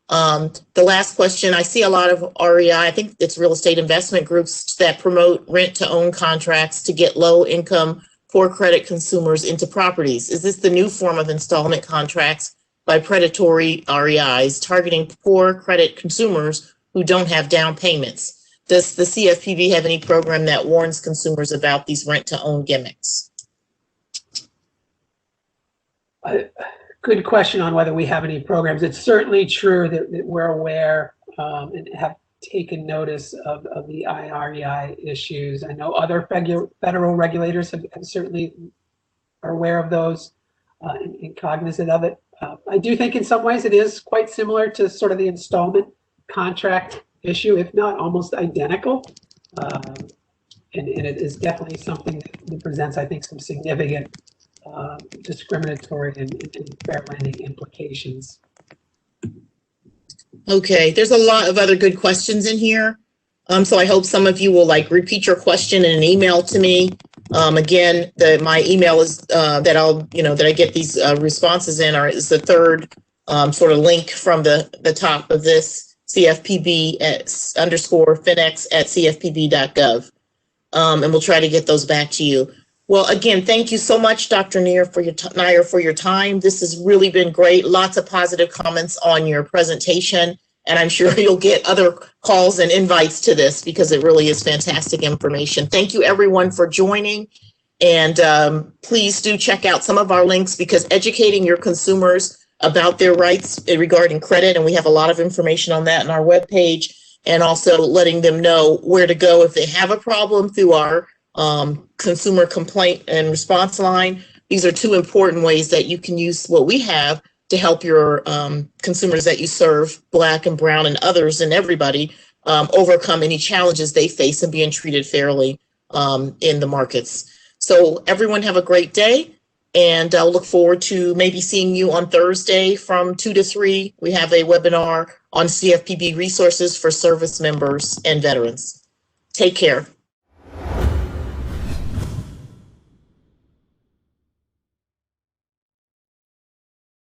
The last question, I see a lot of REI, I think it's real estate investment groups that promote rent-to-own contracts to get low-income, poor credit consumers into properties. Is this the new form of installment contracts by predatory REIs targeting poor credit consumers who don't have down payments? Does the CFPB have any program that warns consumers about these rent-to-own gimmicks? Good question on whether we have any programs. It's certainly true that we're aware and have taken notice of the IREI issues. I know other federal regulators have certainly are aware of those and cognizant of it. I do think in some ways it is quite similar to sort of the installment contract issue, if not almost identical. And it is definitely something that presents, I think, some significant discriminatory and fair lending implications. Okay, there's a lot of other good questions in here. So I hope some of you will repeat your question in an email to me. Again, my email is that I get these responses in is the third sort of link from the top of this, CFPB_FINEX@cfpb.gov. And we'll try to get those back to you. Well, again, thank you so much, Dr. Nair, for your time. This has really been great. Lots of positive comments on your presentation, and I'm sure you'll get other calls and invites to this because it really is fantastic information. Thank you, everyone, for joining, and please do check out some of our links because educating your consumers about their rights regarding credit, and we have a lot of information on that on our webpage, and also letting them know where to go if they have a problem through our consumer complaint and response line. These are two important ways that you can use what we have to help your consumers that you serve, Black and Brown and others and everybody, overcome any challenges they face and being treated fairly in the markets. So everyone have a great day, and I'll look forward to maybe seeing you on Thursday from 2 to 3. We have a webinar on CFPB resources for service members and veterans. Take care.